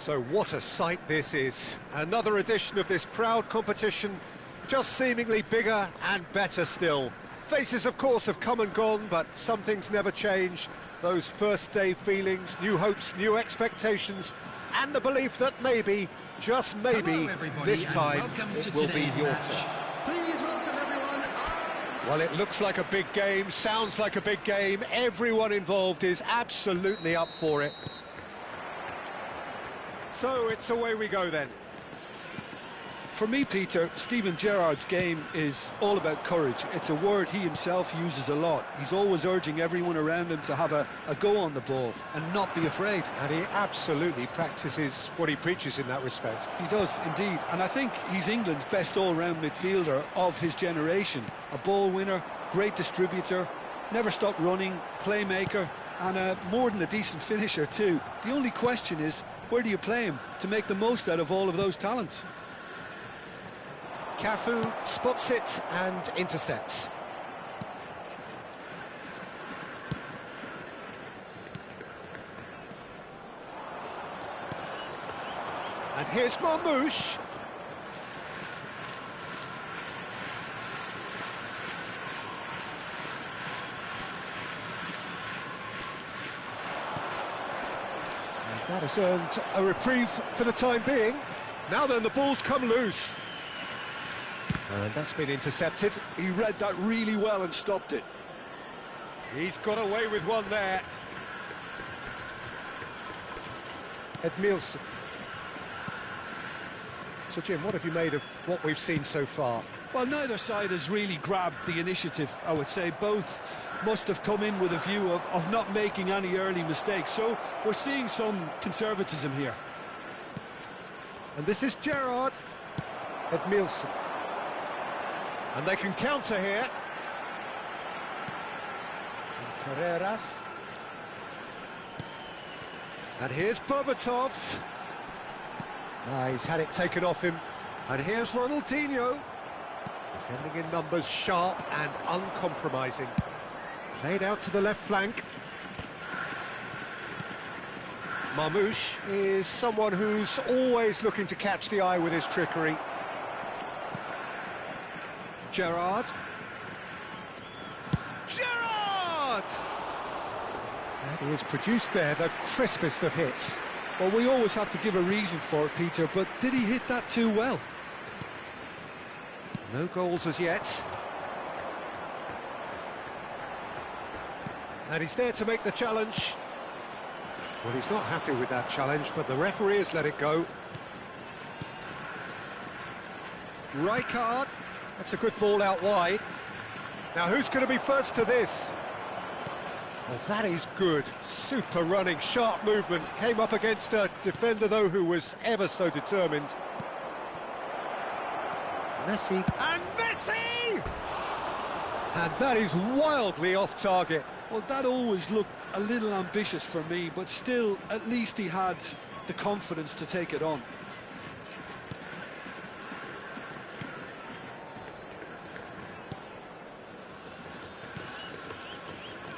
So what a sight this is. Another edition of this proud competition, just seemingly bigger and better still. Faces, of course, have come and gone, but some things never change. Those first-day feelings, new hopes, new expectations, and the belief that maybe, just maybe, this time it will be your turn. Please welcome everyone. Well, it looks like a big game, sounds like a big game. Everyone involved is absolutely up for it. So it's away we go then. For me, Peter, Steven Gerrard's game is all about courage. It's a word he himself uses a lot. He's always urging everyone around him to have a go on the ball and not be afraid. And he absolutely practices what he preaches in that respect. He does, indeed. And I think he's England's best all-round midfielder of his generation. A ball winner, great distributor, never stopped running, playmaker, and more than a decent finisher too. The only question is, where do you play him to make the most out of all of those talents? Cafu spots it and intercepts. And here's Marmoush. And that has earned a reprieve for the time being. Now then, the ball's come loose. And that's been intercepted. He read that really well and stopped it. He's got away with one there. Edmilson. So, Jim, what have you made of what we've seen so far? Well, neither side has really grabbed the initiative, I would say. Both must have come in with a view of not making any early mistakes. So we're seeing some conservatism here. And this is Gerrard. Edmilson. And they can counter here. And Carreras. And here's Berbatov. He's had it taken off him. And here's Ronaldinho. Defending in numbers, sharp and uncompromising. Played out to the left flank. Marmoush is someone who's always looking to catch the eye with his trickery. Gerrard. Gerrard! And he has produced there the crispest of hits. Well, we always have to give a reason for it, Peter, but did he hit that too well? No goals as yet. And he's there to make the challenge. Well, he's not happy with that challenge, but the referee has let it go. Rijkaard. That's a good ball out wide. Now, who's going to be first to this? Well, that is good. Super running, sharp movement. Came up against a defender, though, who was ever so determined. Messi. And Messi! And that is wildly off target. Well, that always looked a little ambitious for me, but still, at least he had the confidence to take it on.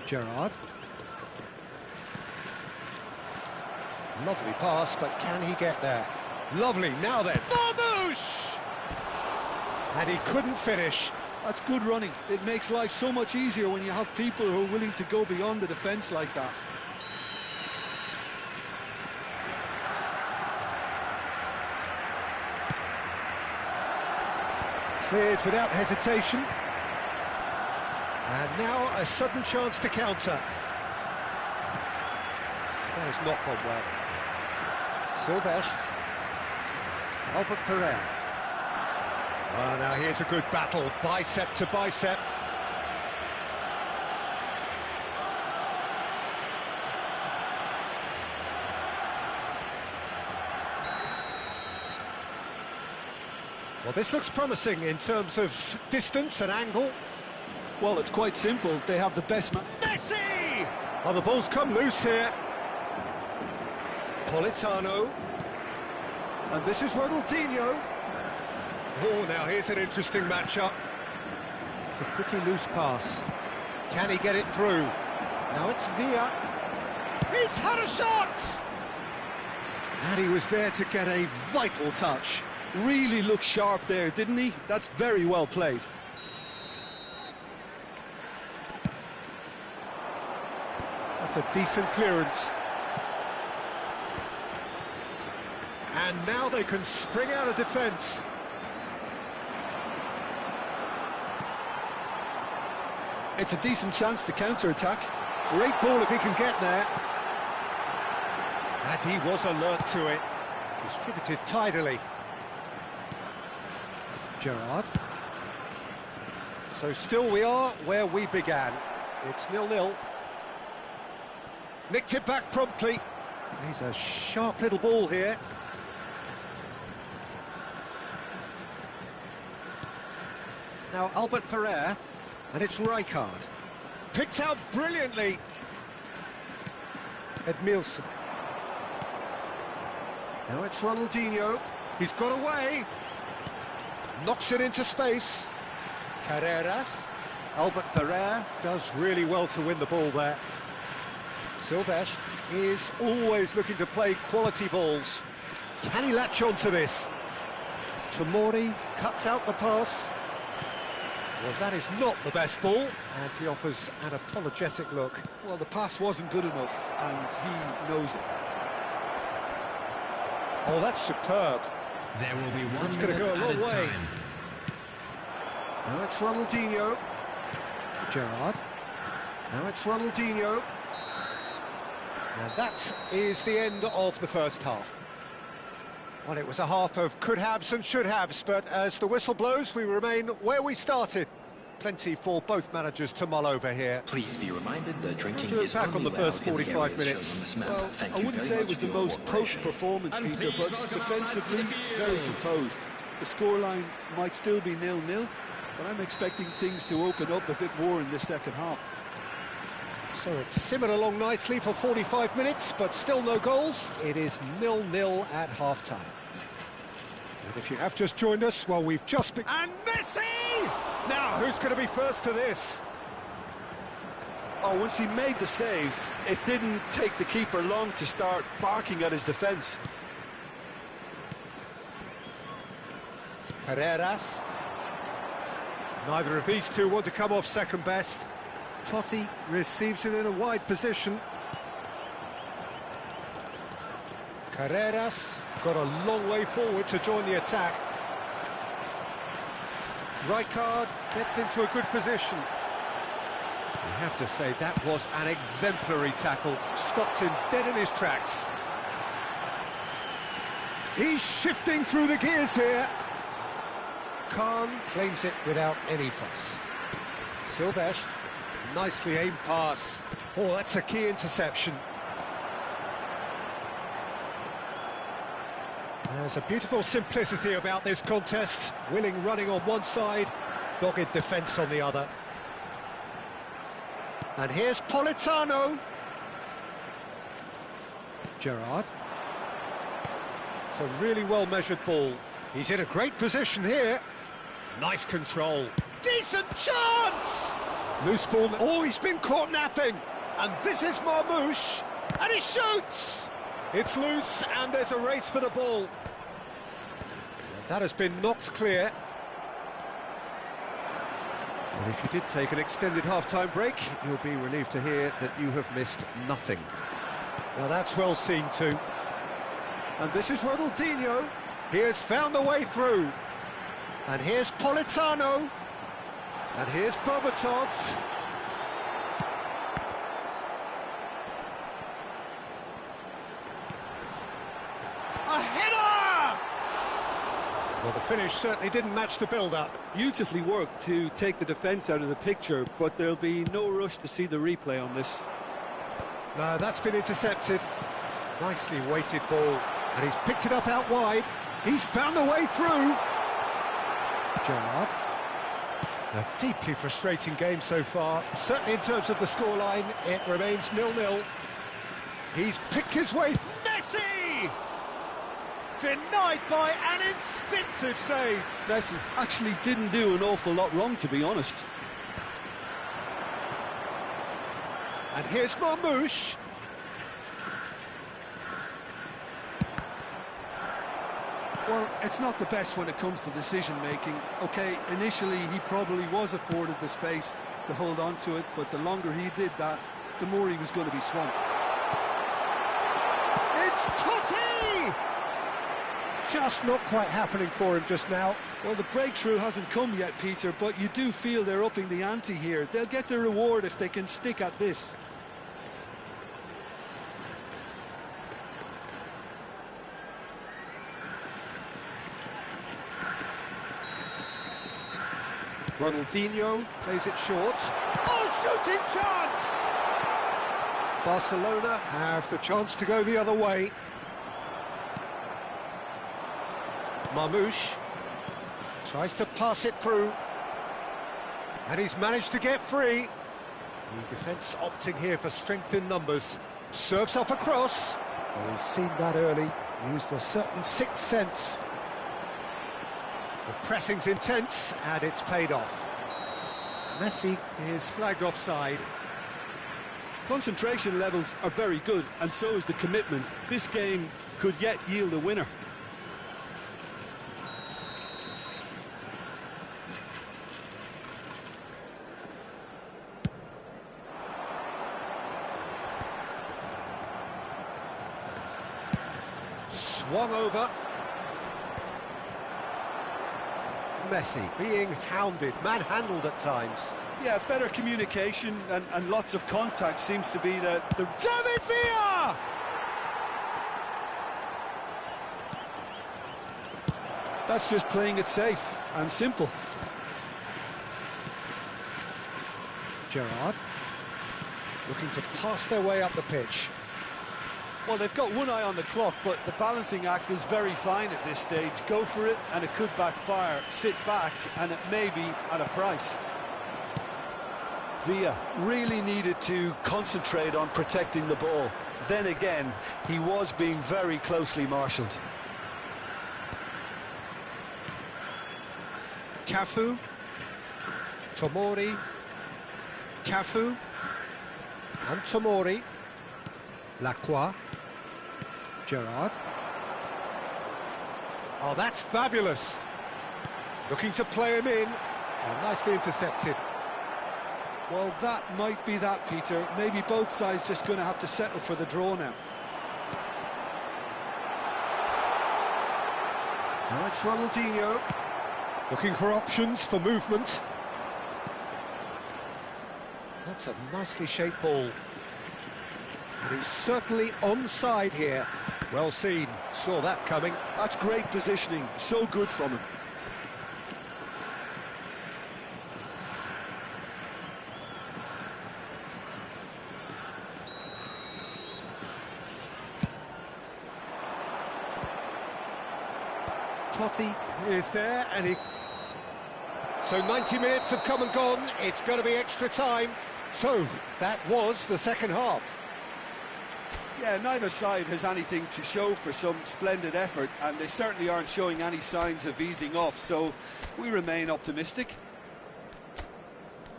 Gerrard. Lovely pass, but can he get there? Lovely, now then. Marmoush! And he couldn't finish. That's good running. It makes life so much easier when you have people who are willing to go beyond the defence like that. Cleared without hesitation. And now a sudden chance to counter. That has not gone well. Silvestre. Albert Ferrer. Oh, now here's a good battle, bicep to bicep. Well, this looks promising in terms of distance and angle. Well, it's quite simple. They have the best man. Messi! Oh, the ball's come loose here. Politano. And this is Ronaldinho. Oh, now here's an interesting matchup. It's a pretty loose pass. Can he get it through? Now it's Villa. He's had a shot! And he was there to get a vital touch. Really looked sharp there, didn't he? That's very well played. That's a decent clearance. And now they can spring out of defence. It's a decent chance to counter-attack. Great ball if he can get there. And he was alert to it. Distributed tidily. Gerrard. So still we are where we began. It's 0-0. Nicked it back promptly. He's a sharp little ball here. Now Albert Ferrer, and it's Rijkaard. Picked out brilliantly. Edmilson. Now it's Ronaldinho. He's got away. Knocks it into space. Carreras. Albert Ferrer does really well to win the ball there. Silvestre is always looking to play quality balls. Can he latch on to this? Tomori cuts out the pass. Well, that is not the best ball, and he offers an apologetic look. Well, the pass wasn't good enough, and he knows it. Oh, that's superb. There will be one. That's going to go a long way. Time. Now it's Ronaldinho. Gerrard. Now it's Ronaldinho. And that is the end of the first half. Well, it was a half of could-haves and should-haves, but as the whistle blows, we remain where we started. Plenty for both managers to mull over here. Please be reminded that drinking To look is back on only the first allowed in the 45 areas minutes. shown on this map. Well, Thank I you wouldn't very say it much was the for your most potent cooperation. performance, And Peter, please but welcome our defensively, lads to the very field. composed. The scoreline might still be 0-0, but I'm expecting things to open up a bit more in this second half. So it's simmered along nicely for 45 minutes, but still no goals. It is 0-0 at half-time. And if you have just joined us, well, we've just been... And Messi! Now, who's going to be first to this? Oh, once he made the save, it didn't take the keeper long to start barking at his defence. Carreras. Neither of these two want to come off second best. Totti receives it in a wide position. Carreras got a long way forward to join the attack. Rijkaard gets into a good position. I have to say that was an exemplary tackle. Stopped him dead in his tracks. He's shifting through the gears here. Khan claims it without any fuss. Silvestre, nicely aimed pass. Oh, that's a key interception. There's a beautiful simplicity about this contest. Willing running on one side, dogged defence on the other. And here's Politano. Gerrard. It's a really well-measured ball. He's in a great position here. Nice control. Decent chance! Loose ball. Oh, he's been caught napping. And this is Marmouche. And he shoots! It's loose, and there's a race for the ball. And that has been knocked clear. And if you did take an extended half-time break, you'll be relieved to hear that you have missed nothing. Now that's well seen too. And this is Ronaldinho. He has found the way through. And here's Politano. And here's Berbatov. A header! Well, the finish certainly didn't match the build-up. Beautifully worked to take the defence out of the picture, but there'll be no rush to see the replay on this. No, that's been intercepted. Nicely weighted ball. And he's picked it up out wide. He's found the way through. Gerrard. A deeply frustrating game so far. Certainly in terms of the scoreline, it remains 0-0. He's picked his way through. Messi! Denied by an instinctive save. Messi actually didn't do an awful lot wrong, to be honest. And here's Marmouche. Well, it's not the best when it comes to decision-making. OK, initially he probably was afforded the space to hold on to it, but the longer he did that, the more he was going to be swamped. It's Totti! Just not quite happening for him just now. Well, the breakthrough hasn't come yet, Peter, but you do feel they're upping the ante here. They'll get their reward if they can stick at this. Ronaldinho plays it short. Oh, shooting chance! Barcelona have the chance to go the other way. Marmoush tries to pass it through, and he's managed to get free. The defence opting here for strength in numbers. Serves up across. Well, he's seen that early, used a certain sixth sense. The pressing's intense, and it's paid off. Messi is flagged offside. Concentration levels are very good, and so is the commitment. This game could yet yield a winner. Swung over. Messi being hounded, manhandled at times. Yeah, better communication and lots of contact seems to be the... David Villa! That's just playing it safe and simple. Gerrard looking to pass their way up the pitch. Well, they've got one eye on the clock, but the balancing act is very fine at this stage. Go for it, and it could backfire. Sit back, and it may be at a price. Villa really needed to concentrate on protecting the ball. Then again, he was being very closely marshalled. Cafu, Tomori, Cafu, and Tomori. Lacroix. Gerrard. Oh, that's fabulous. Looking to play him in. Oh, nicely intercepted. Well, that might be that, Peter. Maybe both sides just going to have to settle for the draw now. Now it's Ronaldinho. Looking for options for movement. That's a nicely shaped ball. And he's certainly onside here. Well seen, saw that coming. That's great positioning, so good from him. Totti is there, and he... So 90 minutes have come and gone, it's going to be extra time. So, that was the second half. Yeah, neither side has anything to show for some splendid effort, and they certainly aren't showing any signs of easing off, so we remain optimistic.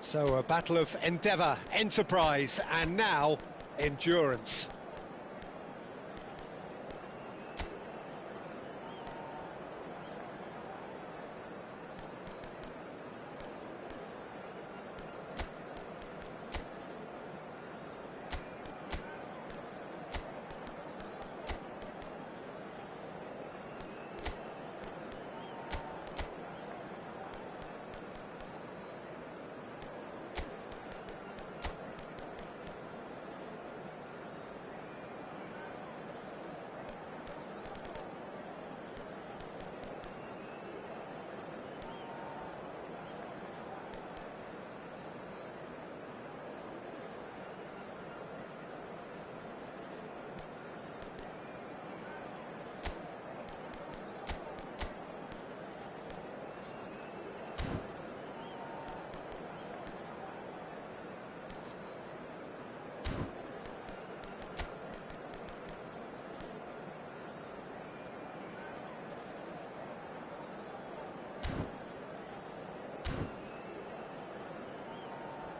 So a battle of endeavour, enterprise, and now endurance.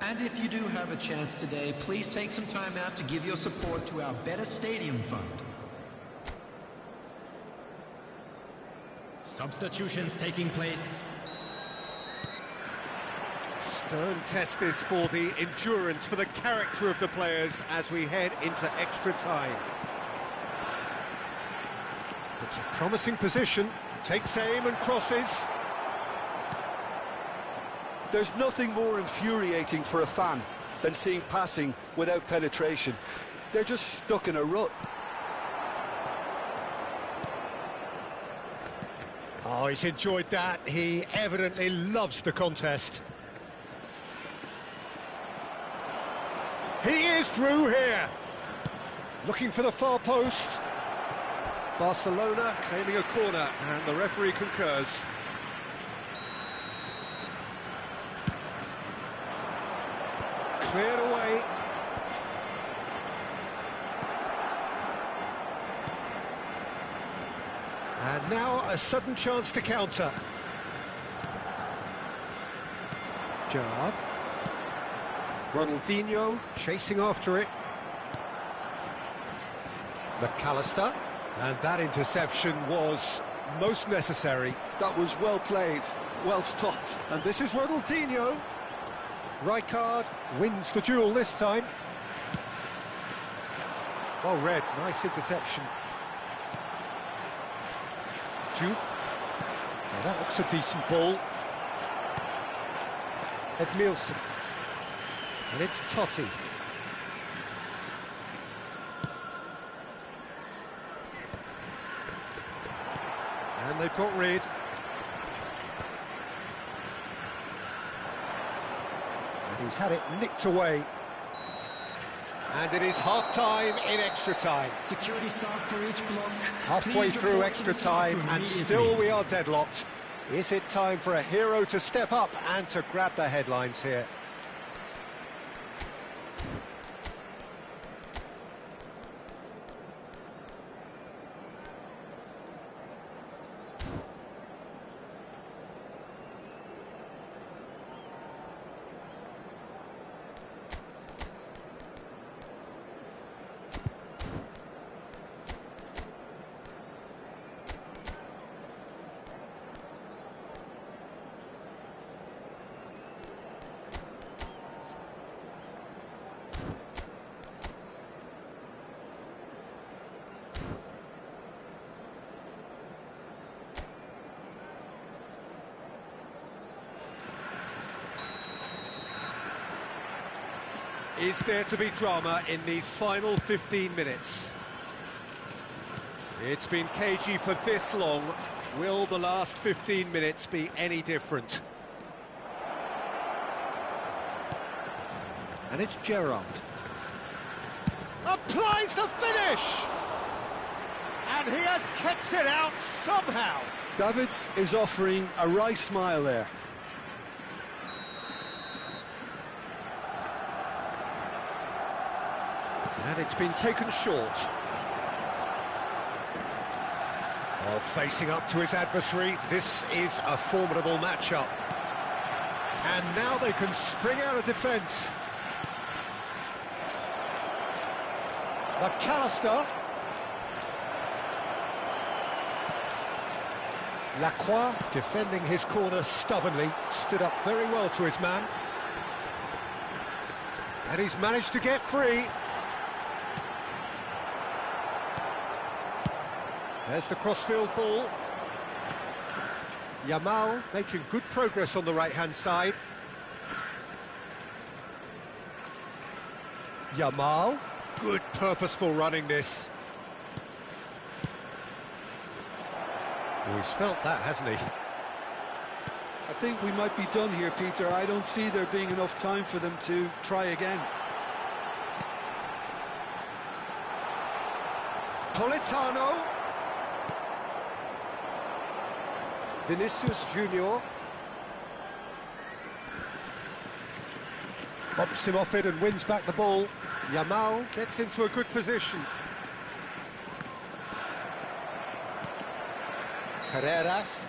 And if you do have a chance today, please take some time out to give your support to our Better Stadium Fund. Substitutions taking place. Stern test this for the endurance, for the character of the players as we head into extra time. It's a promising position, takes aim and crosses. There's nothing more infuriating for a fan than seeing passing without penetration. They're just stuck in a rut. Oh, he's enjoyed that. He evidently loves the contest. He is through here. Looking for the far post. Barcelona claiming a corner, and the referee concurs. Cleared away. And now a sudden chance to counter. Gerrard. Ronaldinho chasing after it. McAllister. And that interception was most necessary. That was well played, well stopped. And this is Ronaldinho. Rijkaard wins the duel this time. Well read, nice interception. Juve. Now that looks a decent ball. Edmilson. And it's Totti. And they've got rid. And he's had it nicked away. And it is half-time in extra time. Security staff for each block. Halfway Please through report extra to the staff time, room and immediately. still we are deadlocked. Is it time for a hero to step up and to grab the headlines here? Is there to be drama in these final 15 minutes? It's been cagey for this long. Will the last 15 minutes be any different? And it's Gerrard. Applies the finish! And he has kept it out somehow. Davids is offering a wry smile there. And it's been taken short. Oh, facing up to his adversary, this is a formidable matchup. And now they can spring out of defence. McAllister. Lacroix defending his corner stubbornly, stood up very well to his man. And he's managed to get free. There's the crossfield ball. Yamal making good progress on the right-hand side. Yamal, good purposeful running this. Oh, he's felt that, hasn't he? I think we might be done here, Peter. I don't see there being enough time for them to try again. Politano. Vinicius Junior. Bumps him off it and wins back the ball. Yamal gets into a good position. Carreras.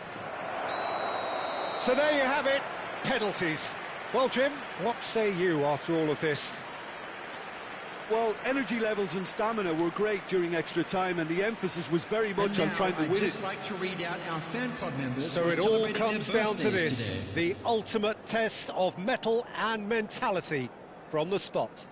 So there you have it, penalties. Well, Jim, what say you after all of this? Well, energy levels and stamina were great during extra time, and the emphasis was very much on trying to win it. I'd just like to read out our fan club members. So who it all celebrated comes their down to birthdays this, today. the ultimate test of mettle and mentality from the spot.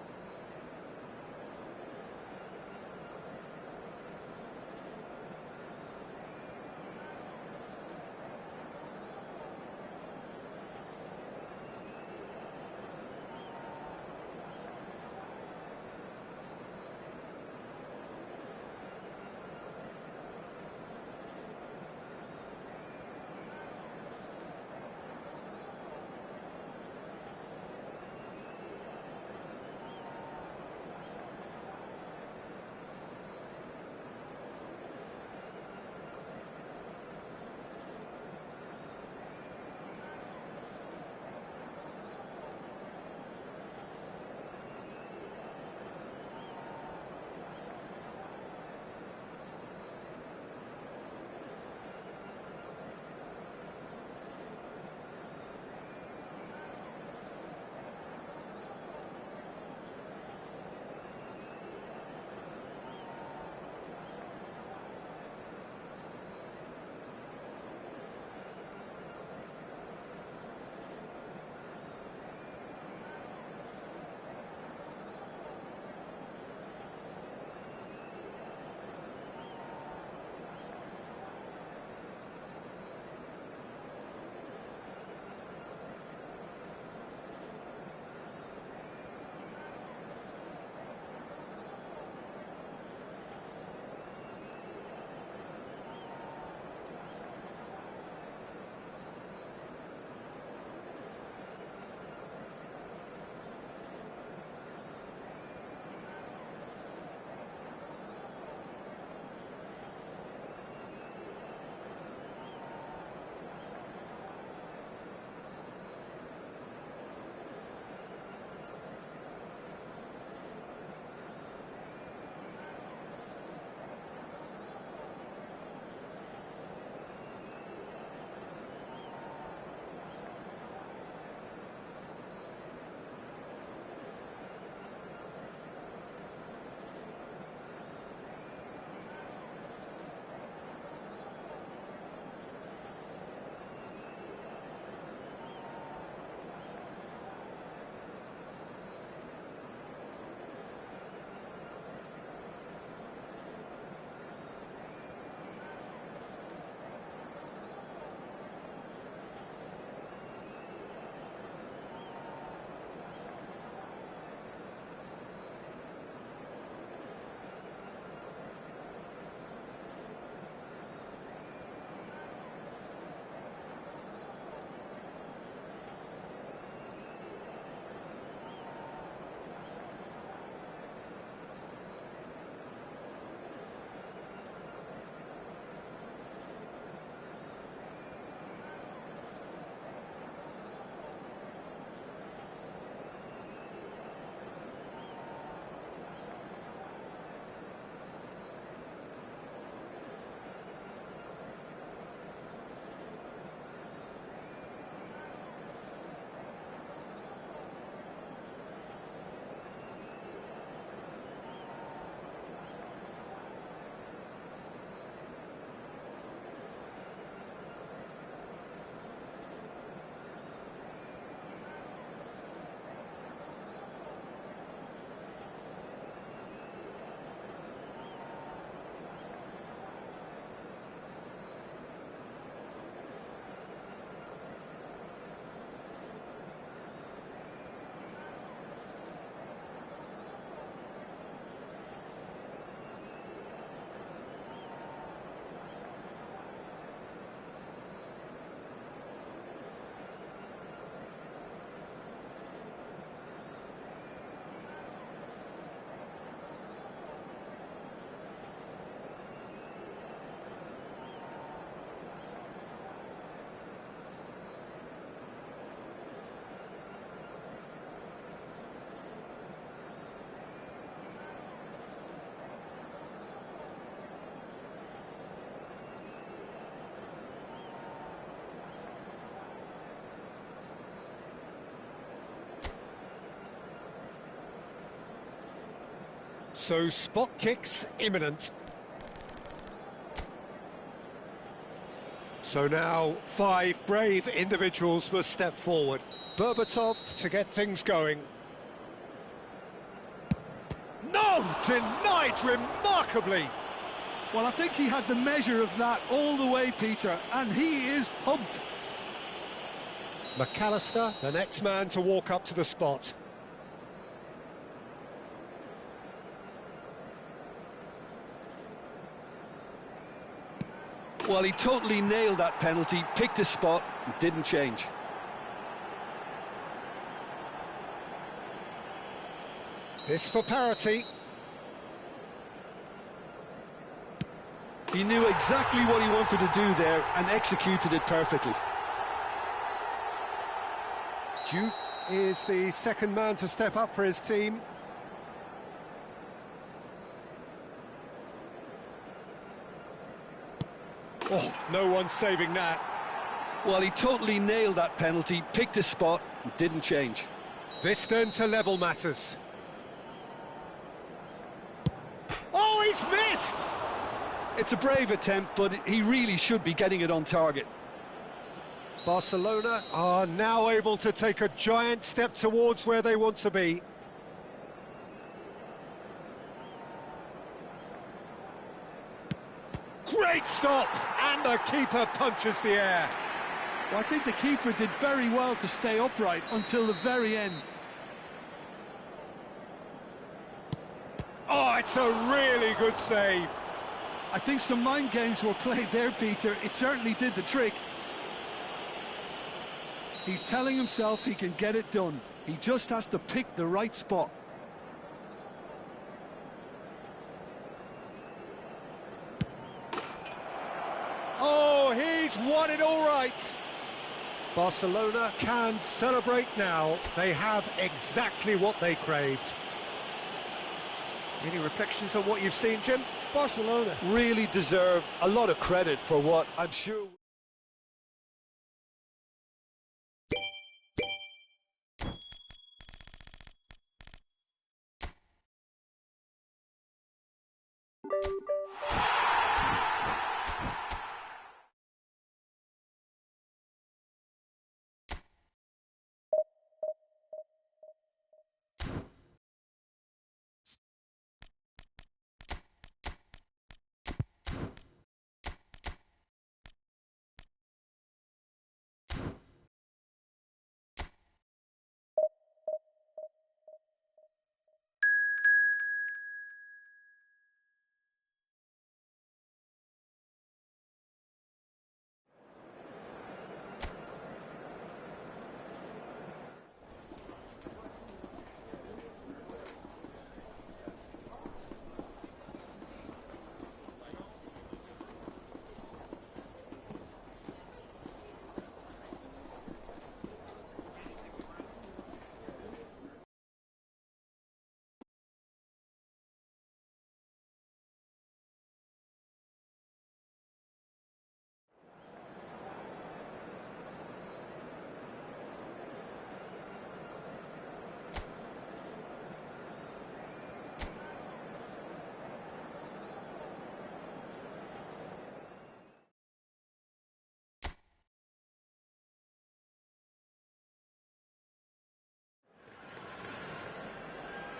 So spot kicks imminent. So now 5 brave individuals must step forward. Berbatov to get things going. No! Denied remarkably! Well, I think he had the measure of that all the way, Peter, and he is pumped. McAllister, the next man to walk up to the spot. Well, he totally nailed that penalty, picked his spot, and didn't change. This for parity. He knew exactly what he wanted to do there and executed it perfectly. Duke is the second man to step up for his team. Oh, no one's saving that. Well, he totally nailed that penalty, picked his spot, and didn't change. This then to level matters. Oh, he's missed! It's a brave attempt, but he really should be getting it on target. Barcelona are now able to take a giant step towards where they want to be. Great stop! And the keeper punches the air. Well, I think the keeper did very well to stay upright until the very end. Oh, it's a really good save. I think some mind games were played there, Peter. It certainly did the trick. He's telling himself he can get it done. He just has to pick the right spot. Oh, he's won it all right. Barcelona can celebrate now. They have exactly what they craved. Any reflections on what you've seen, Jim? Barcelona really deserve a lot of credit for what I'm sure...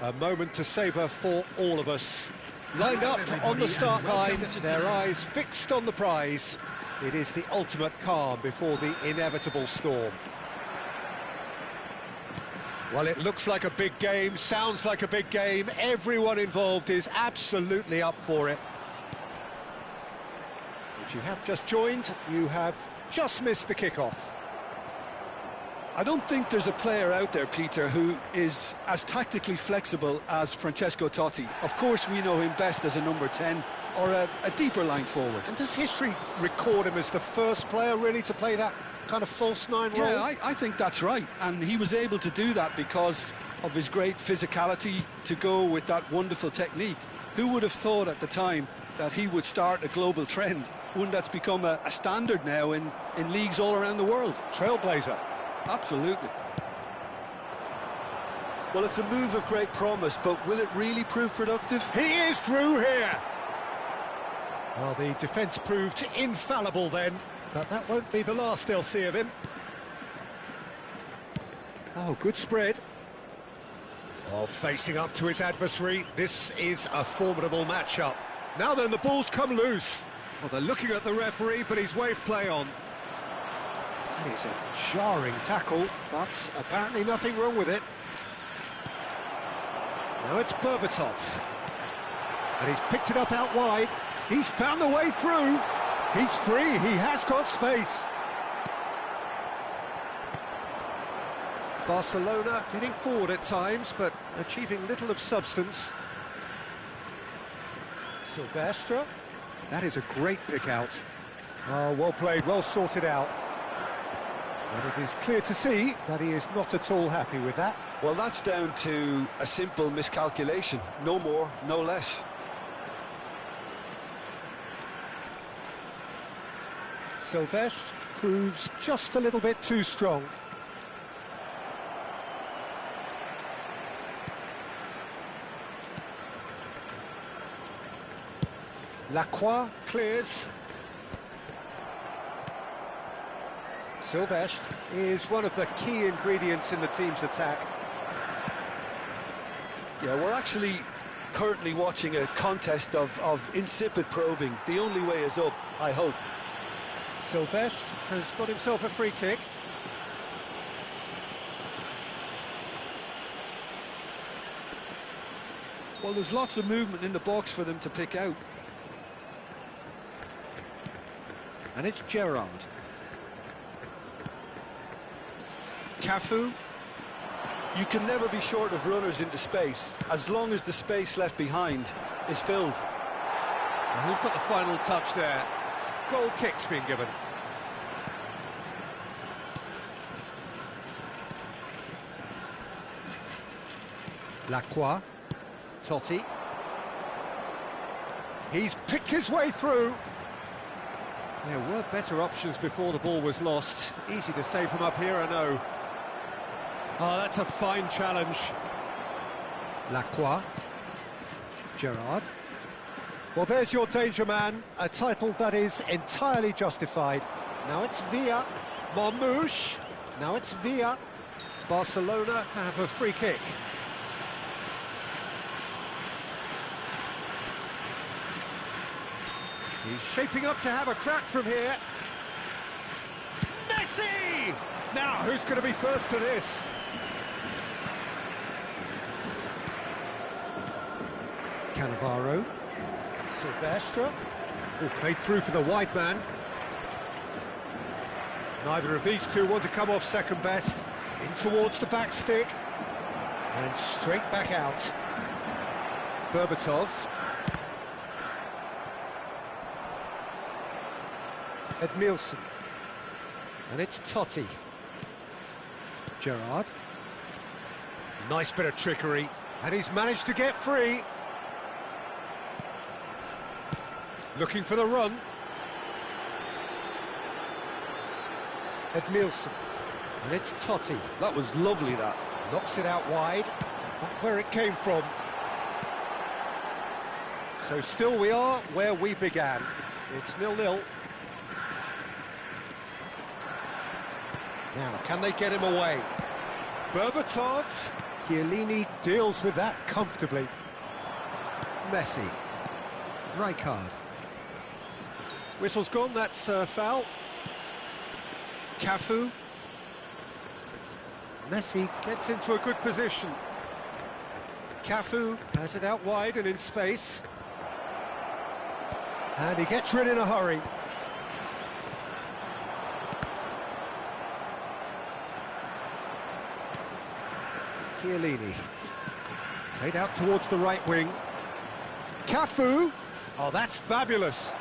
A moment to savour for all of us. Lined up on the start line, their eyes fixed on the prize. It is the ultimate calm before the inevitable storm. Well, it looks like a big game, sounds like a big game. Everyone involved is absolutely up for it. If you have just joined, you have just missed the kickoff. I don't think there's a player out there, Peter, who is as tactically flexible as Francesco Totti. Of course, we know him best as a number 10 or a deeper line forward. And does history record him as the first player really to play that kind of false nine role? Yeah, I think that's right. And he was able to do that because of his great physicality to go with that wonderful technique. Who would have thought at the time that he would start a global trend? One that's become a standard now in leagues all around the world. Trailblazer. Absolutely. Well, it's a move of great promise, but will it really prove productive? He is through here. Well, the defence proved infallible then, but that won't be the last they'll see of him. Oh, good spread. Oh, facing up to his adversary, this is a formidable matchup. Now then, the ball's come loose. Well, they're looking at the referee, but he's waved play on. That is a jarring tackle, but apparently nothing wrong with it. Now it's Berbatov. And he's picked it up out wide. He's found the way through. He's free, he has got space. Barcelona getting forward at times, but achieving little of substance. Silvestre. That is a great pick out. Oh, well played, well sorted out. But it is clear to see that he is not at all happy with that. Well, that's down to a simple miscalculation. No more, no less. Silvestre proves just a little bit too strong. Lacroix clears. Silvestre is one of the key ingredients in the team's attack. Yeah, we're actually currently watching a contest of insipid probing. The only way is up, I hope. Silvestre has got himself a free kick. Well, there's lots of movement in the box for them to pick out. And it's Gerrard. Cafu. You can never be short of runners into space, as long as the space left behind is filled. And who's got the final touch there? Goal kick's been given. Lacroix. Totti. He's picked his way through. There were better options before the ball was lost. Easy to say from up here, I know. Oh, that's a fine challenge. Lacroix. Gerrard. Well, there's your danger man, a title that is entirely justified. Now it's Villa. Marmouche. Now it's Villa. Barcelona have a free kick. He's shaping up to have a crack from here. Messi! Now, who's going to be first to this? Cannavaro. Silvestre. All played through for the wide man. Neither of these two want to come off second best. In towards the back stick. And straight back out. Berbatov. Edmilson. And it's Totti. Gerrard. Nice bit of trickery. And he's managed to get free. Looking for the run. Edmilson. And it's Totti. That was lovely, that. Knocks it out wide. Not where it came from. So still we are where we began. It's 0-0. Now, can they get him away? Berbatov. Chiellini deals with that comfortably. Messi. Rijkaard. Whistle's gone, that's foul. Cafu. Messi gets into a good position. Cafu has it out wide and in space. And he gets rid in a hurry. Chiellini. Played out towards the right wing. Cafu. Oh, that's fabulous.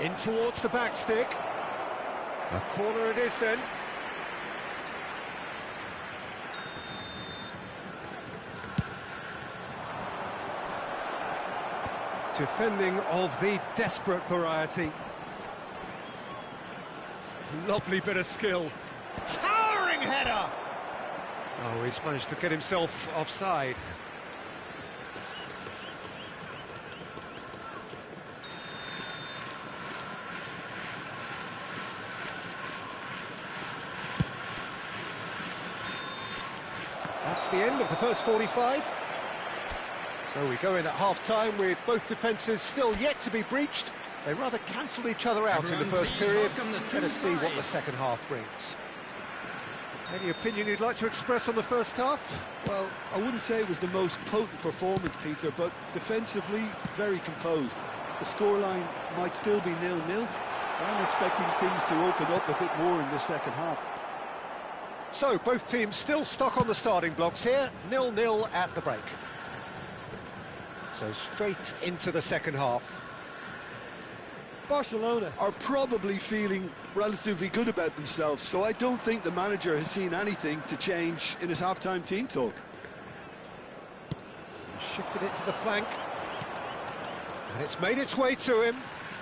In towards the back stick. A corner it is then. Defending of the desperate variety. Lovely bit of skill. Towering header! Oh, he's managed to get himself offside. That's the end of the first 45. So we go in at half-time with both defences still yet to be breached. They rather cancelled each other out in the first period. Let us see what the second half brings. Any opinion you'd like to express on the first half? Well, I wouldn't say it was the most potent performance, Peter, but defensively, very composed. The scoreline might still be 0-0, but I'm expecting things to open up a bit more in the second half. So, both teams still stuck on the starting blocks here, 0-0 at the break. So, straight into the second half. Barcelona are probably feeling relatively good about themselves, so I don't think the manager has seen anything to change in his half-time team talk. Shifted it to the flank, and it's made its way to him.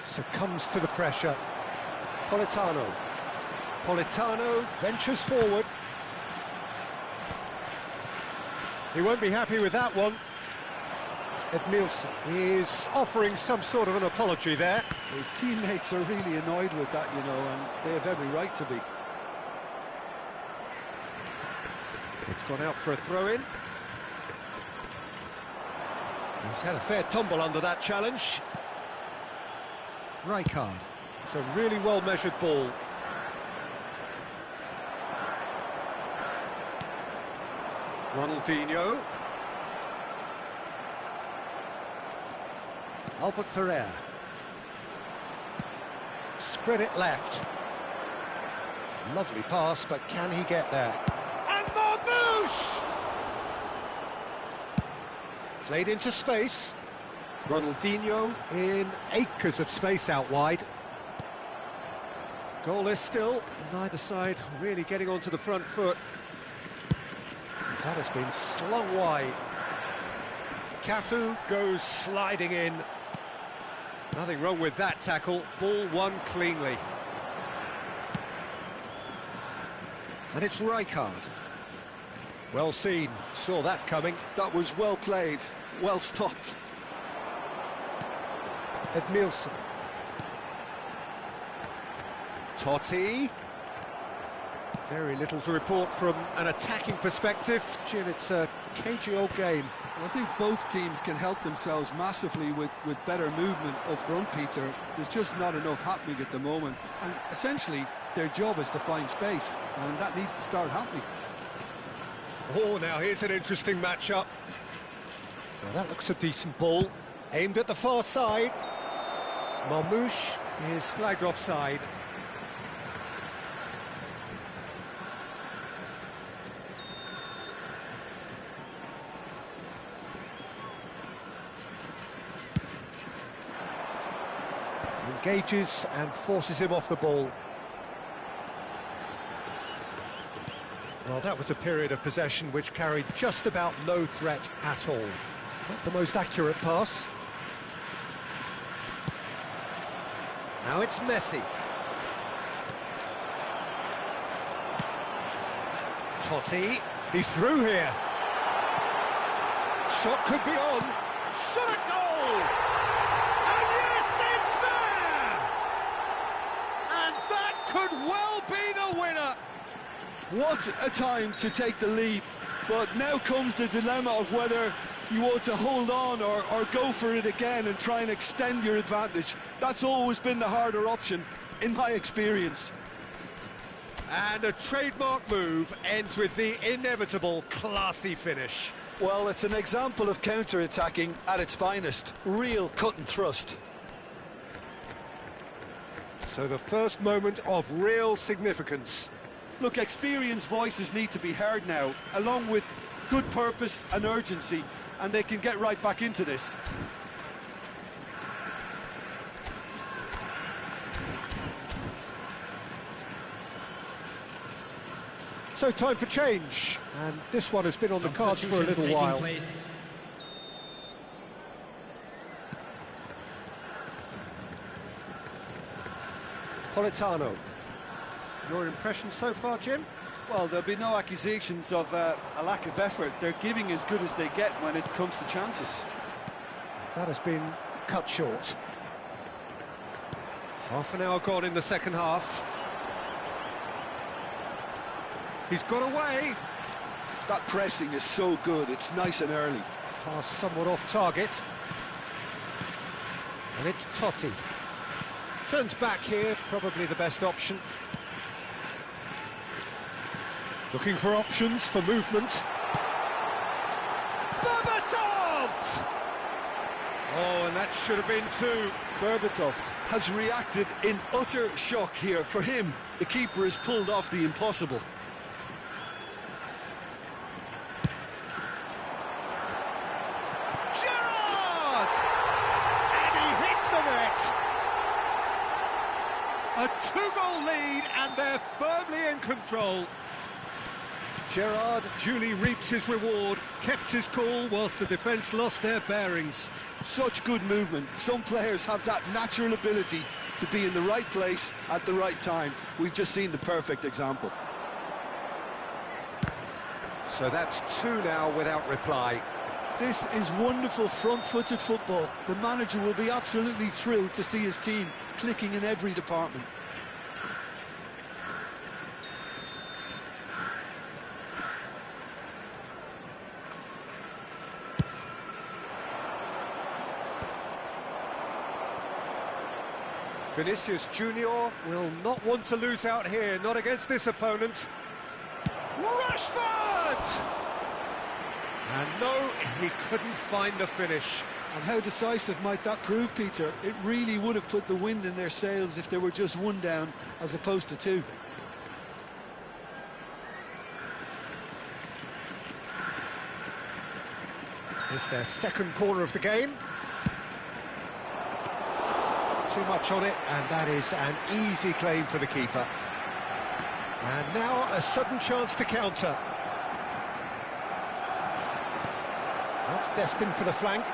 Succumbs to the pressure. Politano ventures forward. He won't be happy with that one. Edmilson is offering some sort of an apology there. His teammates are really annoyed with that, you know, and they have every right to be. It's gone out for a throw-in. He's had a fair tumble under that challenge. Rijkaard. It's a really well-measured ball. Ronaldinho. Albert Ferrer. Spread it left. Lovely pass, but can he get there? And Marmouche! Played into space. Ronaldinho in acres of space out wide. Goalless still, neither side really getting onto the front foot. That has been slung wide. Cafu goes sliding in. Nothing wrong with that tackle, ball won cleanly. And it's Rijkaard. Well seen, saw that coming. That was well played, well stopped. Edmilson. Totti. Very little to report from an attacking perspective. Jim, it's a cagey old game. Well, I think both teams can help themselves massively with better movement up front, Peter. There's just not enough happening at the moment. And essentially, their job is to find space, and that needs to start happening. Oh, now here's an interesting matchup. Well, that looks a decent ball. Aimed at the far side. Marmouche is flagged offside. Engages and forces him off the ball. Well, that was a period of possession which carried just about no threat at all. Not the most accurate pass. Now it's Messi. Totti. He's through here. Shot could be on. Shot at goal! And yes, it's there! And that could well be the winner. What a time to take the lead, but now comes the dilemma of whether you want to hold on or go for it again and try and extend your advantage. That's always been the harder option, in my experience. And a trademark move ends with the inevitable classy finish. Well, it's an example of counter-attacking at its finest. Real cut and thrust. So the first moment of real significance. Look, experienced voices need to be heard now, along with good purpose and urgency, and they can get right back into this. So time for change, and this one has been on the cards for a little while. Place. Politano. Your impression so far, Jim? Well, there'll be no accusations of a lack of effort. They're giving as good as they get when it comes to chances. That has been cut short. Half an hour gone in the second half. He's got away. That pressing is so good, it's nice and early. Pass somewhat off target. And it's Totti. Turns back here, probably the best option. Looking for options for movement. Berbatov! Oh, and that should have been two. Berbatov has reacted in utter shock here. For him, the keeper has pulled off the impossible. Gerrard! And he hits the net! A two-goal lead, and they're firmly in control. Gerrard duly reaps his reward, kept his cool whilst the defence lost their bearings. Such good movement. Some players have that natural ability to be in the right place at the right time. We've just seen the perfect example. So that's two now without reply. This is wonderful front-footed football. The manager will be absolutely thrilled to see his team clicking in every department. Vinicius Junior will not want to lose out here, not against this opponent. Rashford! And no, he couldn't find the finish. And how decisive might that prove, Peter? It really would have put the wind in their sails if they were just one down as opposed to two. It's their second corner of the game. Too much on it, and that is an easy claim for the keeper. And now a sudden chance to counter. That's destined for the flank.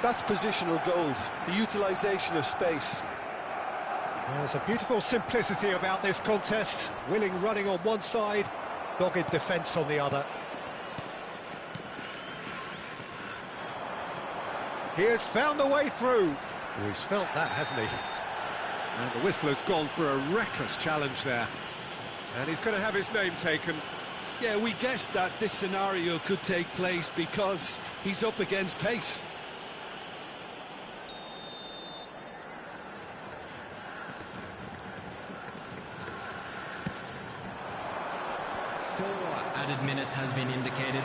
That's positional gold, the utilisation of space. There's a beautiful simplicity about this contest. Willing running on one side, dogged defence on the other. He has found the way through. Oh, he's felt that, hasn't he? And the whistler's gone for a reckless challenge there. And he's going to have his name taken. Yeah, we guessed that this scenario could take place because he's up against pace. Added minutes has been indicated.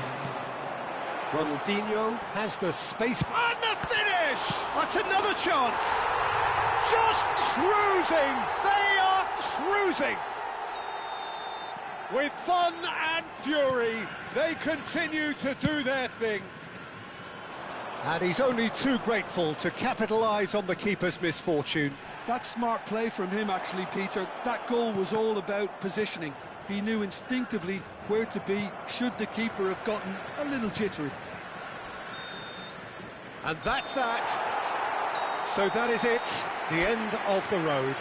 Ronaldinho has the space, and the finish! That's another chance! Just cruising! They are cruising! With fun and fury, they continue to do their thing. And he's only too grateful to capitalise on the keeper's misfortune. That's smart play from him, actually, Peter. That goal was all about positioning. He knew instinctively where to be should the keeper have gotten a little jittery. And that's that. So that is it, the end of the road.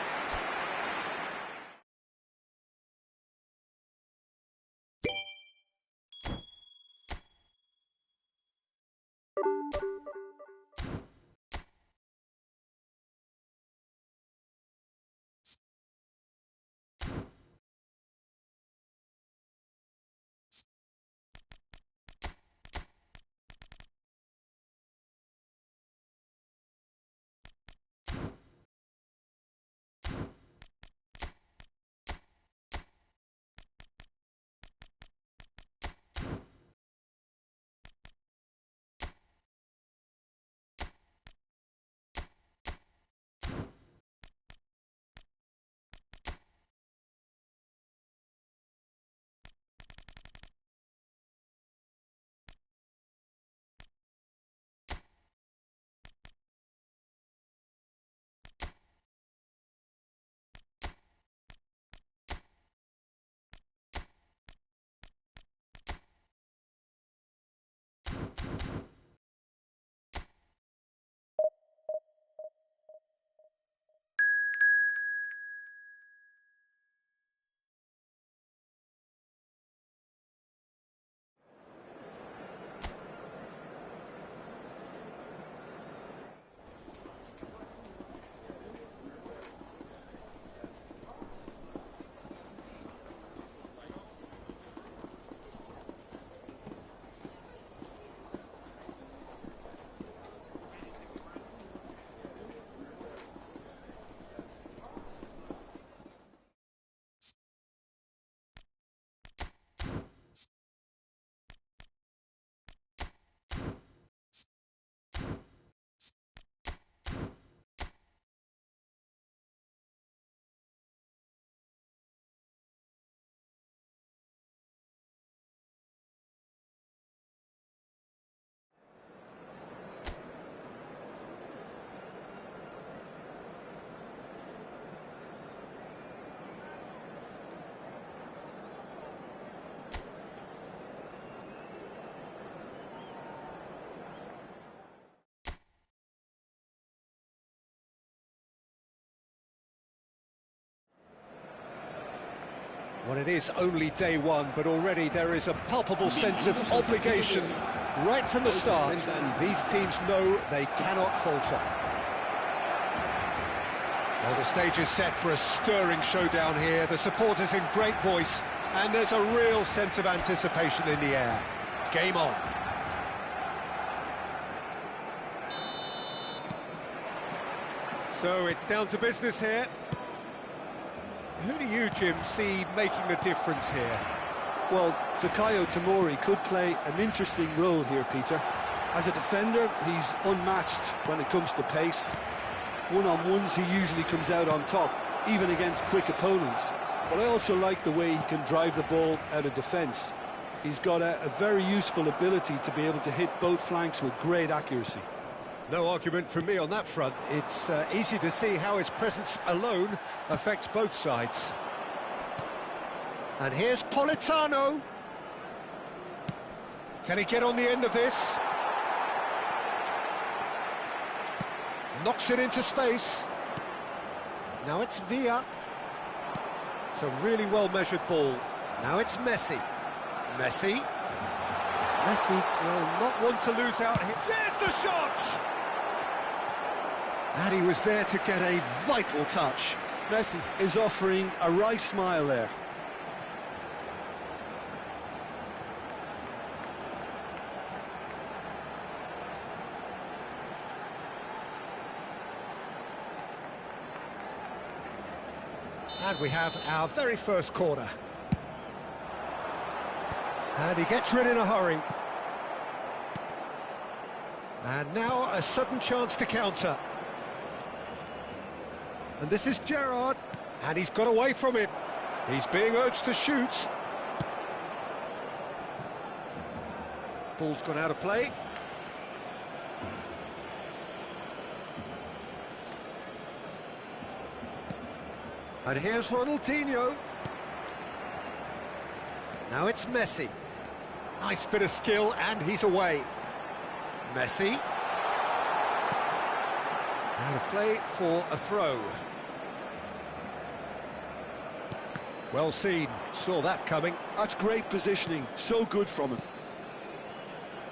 Well, it is only day one, but already there is a palpable sense of obligation right from the start. These teams know they cannot falter. Well, the stage is set for a stirring showdown here. The supporters in great voice, and there's a real sense of anticipation in the air. Game on. So it's down to business here. Who do you, Jim, see making the difference here? Well, Fikayo Tomori could play an interesting role here, Peter. As a defender, he's unmatched when it comes to pace. One-on-ones, he usually comes out on top, even against quick opponents. But I also like the way he can drive the ball out of defence. He's got a very useful ability to be able to hit both flanks with great accuracy. No argument from me on that front. It's easy to see how his presence alone affects both sides. And here's Politano. Can he get on the end of this? Knocks it into space. Now it's Villa. It's a really well-measured ball. Now it's Messi. Messi will not want to lose out here. There's the shot! And he was there to get a vital touch. Messi is offering a right smile there. And we have our very first corner. And he gets rid in a hurry. And now a sudden chance to counter. And this is Gerrard, and he's got away from it. He's being urged to shoot. Ball's gone out of play. And here's Ronaldinho. Now it's Messi. Nice bit of skill, and he's away. Messi. Out of play for a throw. Well seen, saw that coming. That's great positioning, so good from him.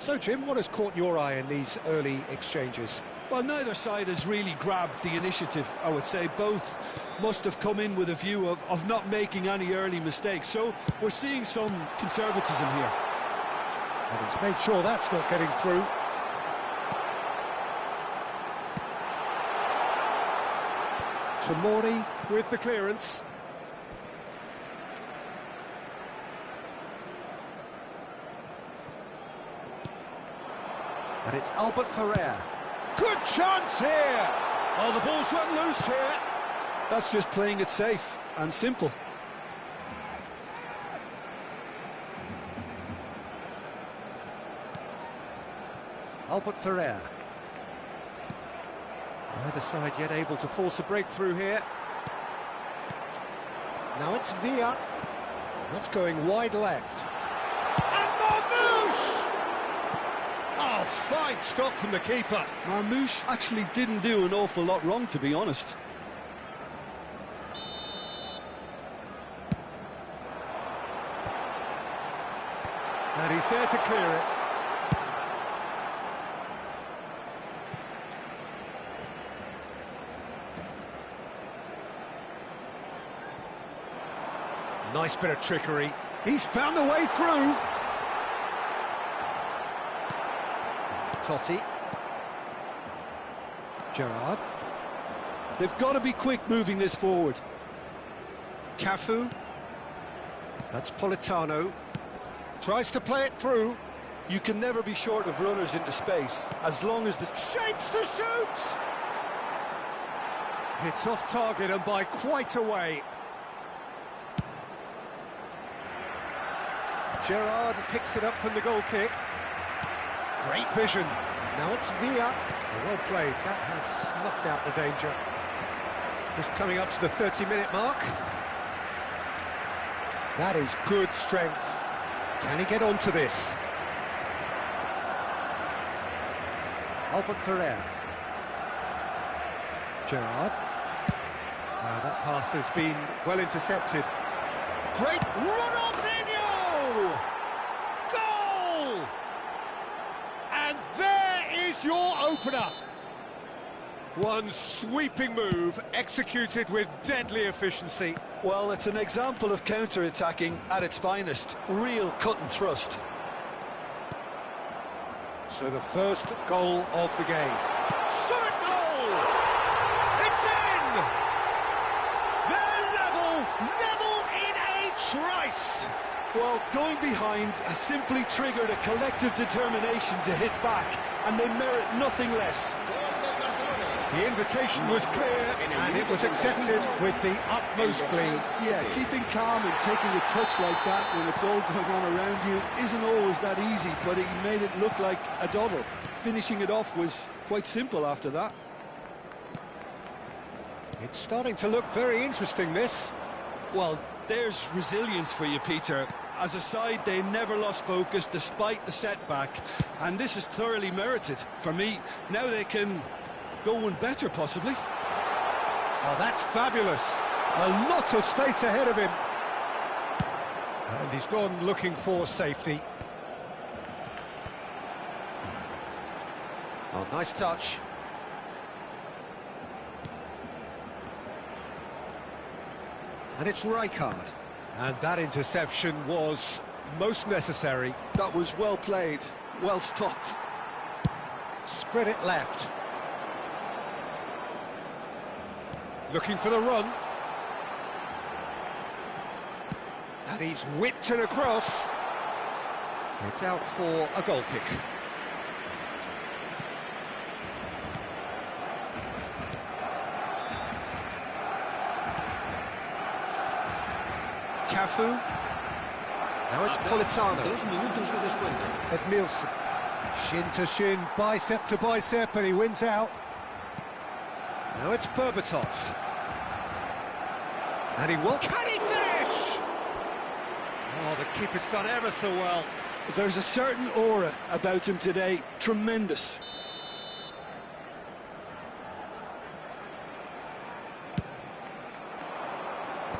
So, Jim, what has caught your eye in these early exchanges? Well, neither side has really grabbed the initiative, I would say. Both must have come in with a view of not making any early mistakes. So we're seeing some conservatism here. And he's made sure that's not getting through. Tomori with the clearance. And it's Albert Ferrer. Good chance here! Oh, the ball's run loose here. That's just playing it safe and simple. Albert Ferrer. Neither side yet able to force a breakthrough here. Now it's Villa. That's going wide left. And Marmoush! Oh, fine stop from the keeper. Marmoush actually didn't do an awful lot wrong, to be honest. And he's there to clear it. Nice bit of trickery. He's found a way through. Totti. Gerrard. They've got to be quick moving this forward. Cafu. That's Politano. Tries to play it through. You can never be short of runners into space, as long as the... Shapes to shoot! It's off target and by quite a way. Gerrard picks it up from the goal kick. Great vision. Now it's Villa. Well played. That has snuffed out the danger. Just coming up to the 30-minute mark. That is good strength. Can he get onto this? Albert Ferrer. Gerrard. That pass has been well intercepted. great Ronaldinho! Goal! And there is your opener. One sweeping move, executed with deadly efficiency. Well, it's an example of counter-attacking at its finest. Real cut and thrust. So the first goal of the game. Shot a goal! It's in! They're level in a trice! Well, going behind has simply triggered a collective determination to hit back, and they merit nothing less. The invitation was clear, and it was accepted with the utmost glee. Yeah, keeping calm and taking a touch like that when it's all going on around you isn't always that easy, but he made it look like a double. Finishing it off was quite simple after that. It's starting to look very interesting, this. Well, there's resilience for you, Peter. As a side, they never lost focus despite the setback, and this is thoroughly merited. For me, now they can go one better, possibly. Oh, that's fabulous. A lot of space ahead of him. And he's gone looking for safety. Oh, nice touch. And it's Rijkaard. And that interception was most necessary. That was well played, well stopped. Spread it left. Looking for the run. And he's whipped it across. It's out for a goal kick. Cafu. Now it's Politano. 2 minutos de descuento. Edmilson. Shin to shin, bicep to bicep, and he wins out. Now it's Berbatov. And he will... Can he finish? Oh, the keeper's done ever so well. There's a certain aura about him today. Tremendous.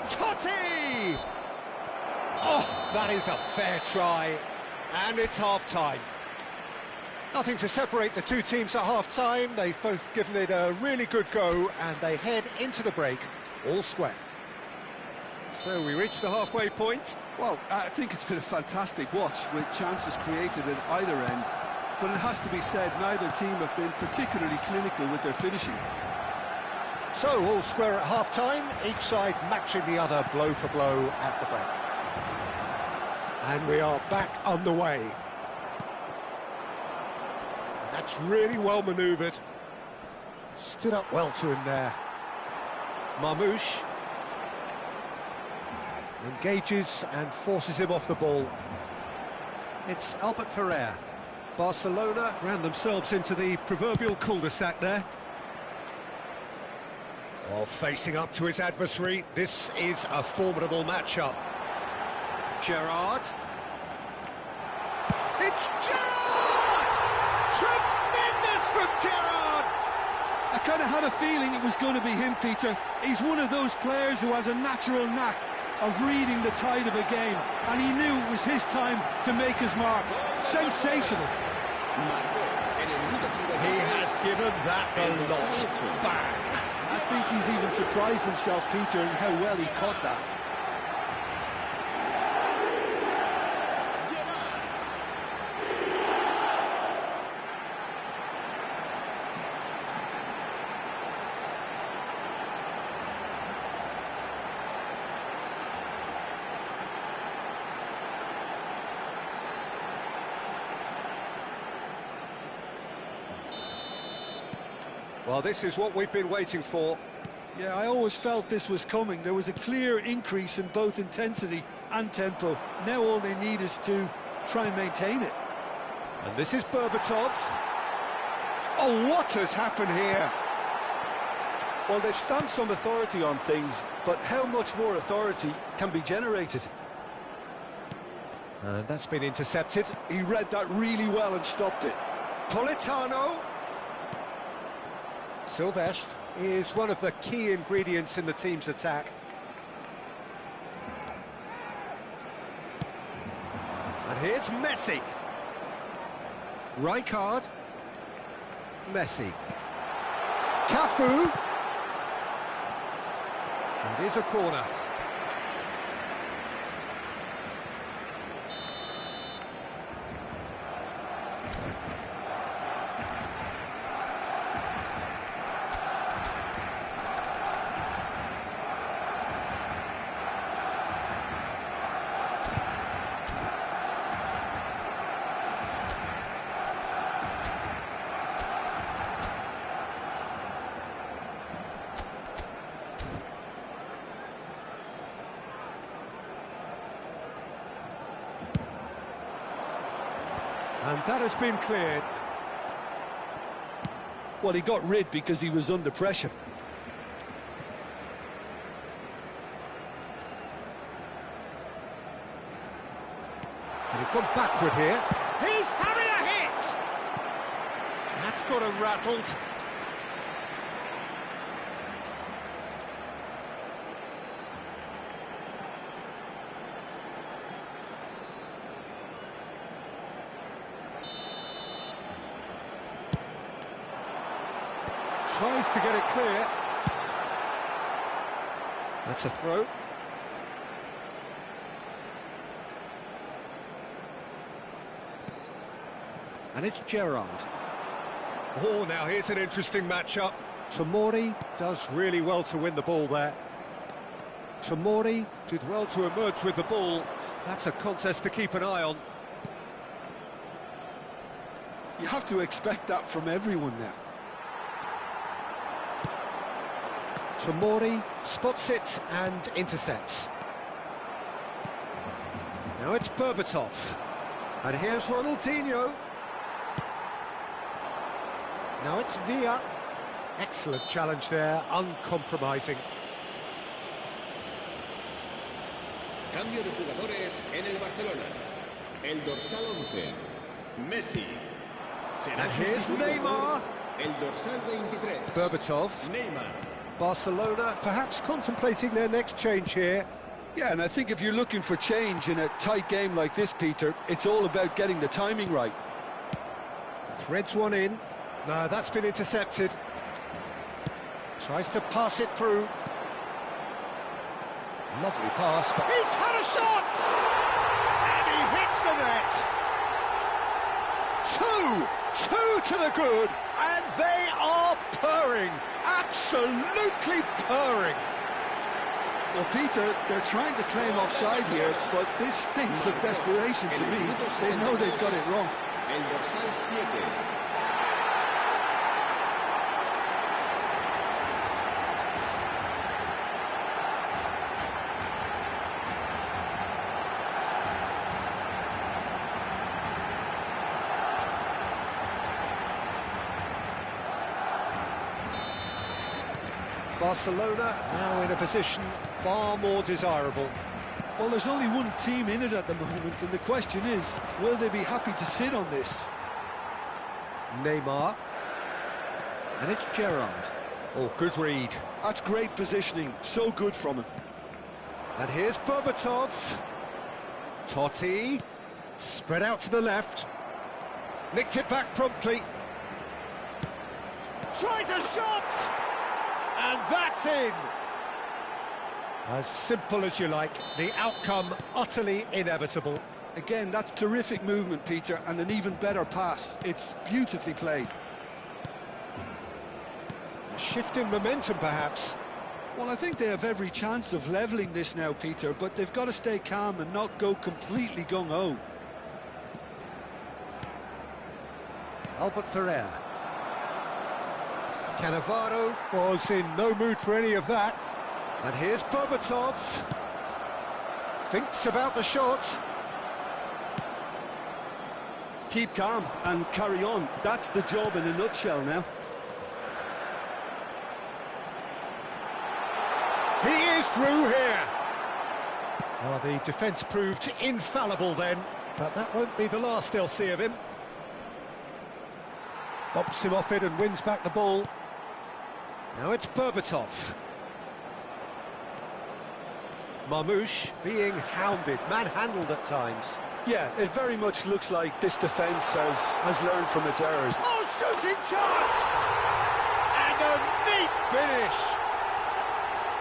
Totti! Oh, that is a fair try. And it's half-time. Nothing to separate the two teams at half-time. They've both given it a really good go, and they head into the break all square. So we reach the halfway point. Well, I think it's been a fantastic watch with chances created at either end. But it has to be said, neither team have been particularly clinical with their finishing. So all square at half-time, each side matching the other blow for blow at the break. And we are back underway. And that's really well manoeuvred. Stood up well to him there. Marmouche engages and forces him off the ball. It's Albert Ferrer. Barcelona ran themselves into the proverbial cul-de-sac there. Oh, facing up to his adversary, this is a formidable matchup. Gerrard. It's Gerrard! Tremendous from Gerrard! I kind of had a feeling it was going to be him, Peter. He's one of those players who has a natural knack of reading the tide of a game, and he knew it was his time to make his mark. Sensational. He has given that a lot. Bang! I think he's even surprised himself, Peter, in how well he caught that. Well, this is what we've been waiting for. Yeah, I always felt this was coming. There was a clear increase in both intensity and tempo. Now all they need is to try and maintain it. And this is Berbatov. Oh, what has happened here? Well, they've stamped some authority on things, but how much more authority can be generated? And that's been intercepted. He read that really well and stopped it. Politano. Silvestre is one of the key ingredients in the team's attack. And here's Messi. Rijkaard. Messi. Cafu. It is a corner. And that has been cleared. Well, he got rid because he was under pressure. And he's gone backward here. He's having a hit! That's got him rattled. Tries to get it clear. That's a throw. And it's Gerrard. Oh, now here's an interesting matchup. Tomori does really well to win the ball there. Tomori did well to emerge with the ball. That's a contest to keep an eye on. You have to expect that from everyone now. Tomori spots it and intercepts. Now it's Berbatov. And here's Ronaldinho. Now it's Villa. Excellent challenge there, uncompromising. Cambio de jugadores en el Barcelona. El dorsal 11, Messi. And here's Neymar. El dorsal 23. Berbatov. Neymar. Barcelona perhaps contemplating their next change here. Yeah, and I think if you're looking for change in a tight game like this, Peter, it's all about getting the timing right. Threads one in. No, that's been intercepted. Tries to pass it through. Lovely pass, but he's had a shot! And he hits the net! Two to the good, and they are purring. Absolutely purring. Well, Peter, they're trying to claim offside here, but this stinks of desperation to me. They know they've got it wrong. El dorsal 7. Barcelona now in a position far more desirable. Well, there's only one team in it at the moment, and the question is, will they be happy to sit on this? Neymar. And it's Gerrard. Oh, good read. That's great positioning, so good from him. And here's Berbatov. Totti. Spread out to the left. Nicked it back promptly. Tries a shot! And that's in! As simple as you like, the outcome utterly inevitable. Again, that's terrific movement, Peter, and an even better pass. It's beautifully played. A shift in momentum, perhaps. Well, I think they have every chance of levelling this now, Peter, but they've got to stay calm and not go completely gung-ho. Albert Ferrer. Cannavaro was in no mood for any of that. And here's Berbatov. Thinks about the shot. Keep calm and carry on. That's the job in a nutshell now. He is through here. Well, the defence proved infallible then, but that won't be the last they'll see of him. Bumps him off it and wins back the ball. Now it's Berbatov. Marmoush being hounded, manhandled at times. Yeah, it very much looks like this defence has learned from its errors. Oh, shooting chance! And a neat finish!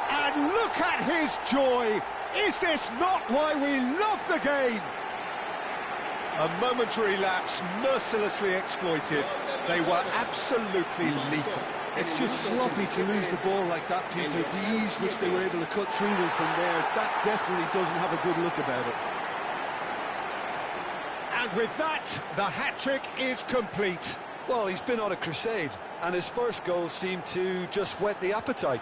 And look at his joy! Is this not why we love the game? A momentary lapse mercilessly exploited. They were absolutely lethal. It's just sloppy to lose the ball like that, Peter. The ease which they were able to cut through them from there, that definitely doesn't have a good look about it. And with that, the hat-trick is complete. Well, he's been on a crusade, and his first goal seemed to just whet the appetite.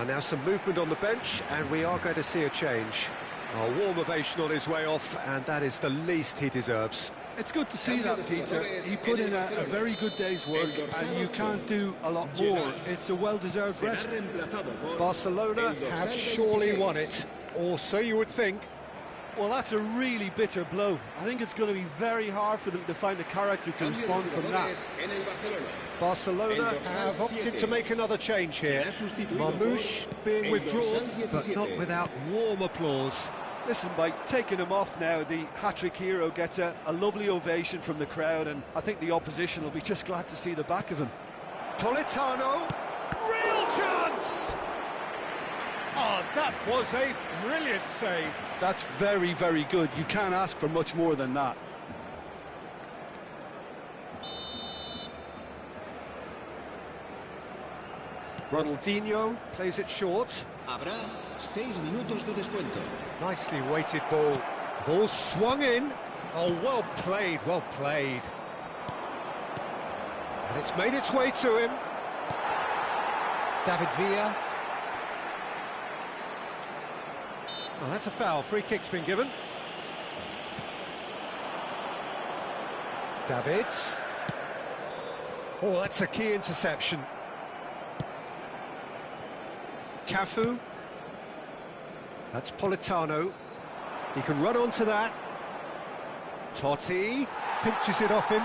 Now some movement on the bench, and we are going to see a change. A warm ovation on his way off, and that is the least he deserves. It's good to see that, Peter. He put in a very good day's work, and you can't do a lot more. It's a well-deserved rest. Barcelona have surely won it, or so you would think. Well, that's a really bitter blow. I think it's going to be very hard for them to find the character to respond from that. Barcelona have opted to make another change here. Marmoush being withdrawn, but not without warm applause. Listen, by taking him off now, the hat-trick hero gets a lovely ovation from the crowd, and I think the opposition will be just glad to see the back of him. Politano, real chance! Oh, that was a brilliant save. That's very, very good. You can't ask for much more than that. Ronaldinho plays it short. Habrá 6 minutos de descuento. Nicely weighted ball. Ball swung in. Oh, well played, well played. And it's made its way to him. David Villa. Oh, that's a foul. Free kick's been given. Davids. Oh, that's a key interception. Cafu. That's Politano. He can run onto that. Totti pinches it off him.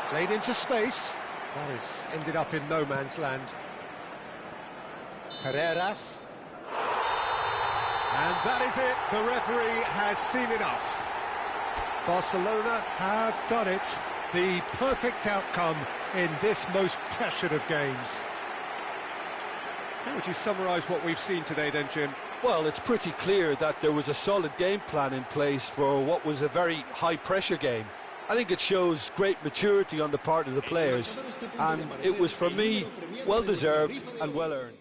Played into space. That has ended up in no man's land. Carreras. And that is it. The referee has seen enough. Barcelona have done it. The perfect outcome in this most pressured of games. How would you summarise what we've seen today then, Jim? Well, it's pretty clear that there was a solid game plan in place for what was a very high-pressure game. I think it shows great maturity on the part of the players, and it was, for me, well-deserved and well-earned.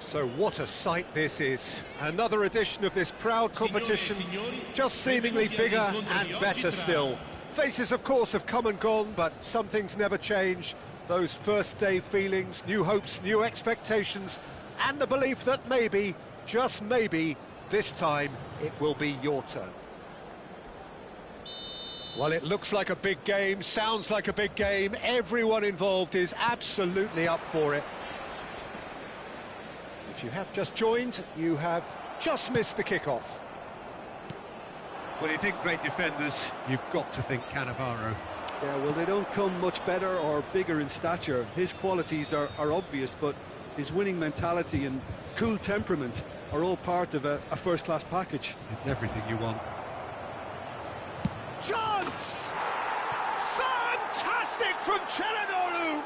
So what a sight this is. Another edition of this proud competition, just seemingly bigger and better still. Faces, of course, have come and gone, but some things never change. Those first day feelings, new hopes, new expectations, and the belief that maybe, just maybe, this time it will be your turn. Well, it looks like a big game, sounds like a big game. Everyone involved is absolutely up for it. If you have just joined, you have just missed the kickoff. When you think great defenders, you've got to think Cannavaro. Yeah, well, they don't come much better or bigger in stature. His qualities are obvious, but his winning mentality and cool temperament are all part of a first-class package. It's everything you want. Chance! Fantastic from Çalhanoğlu!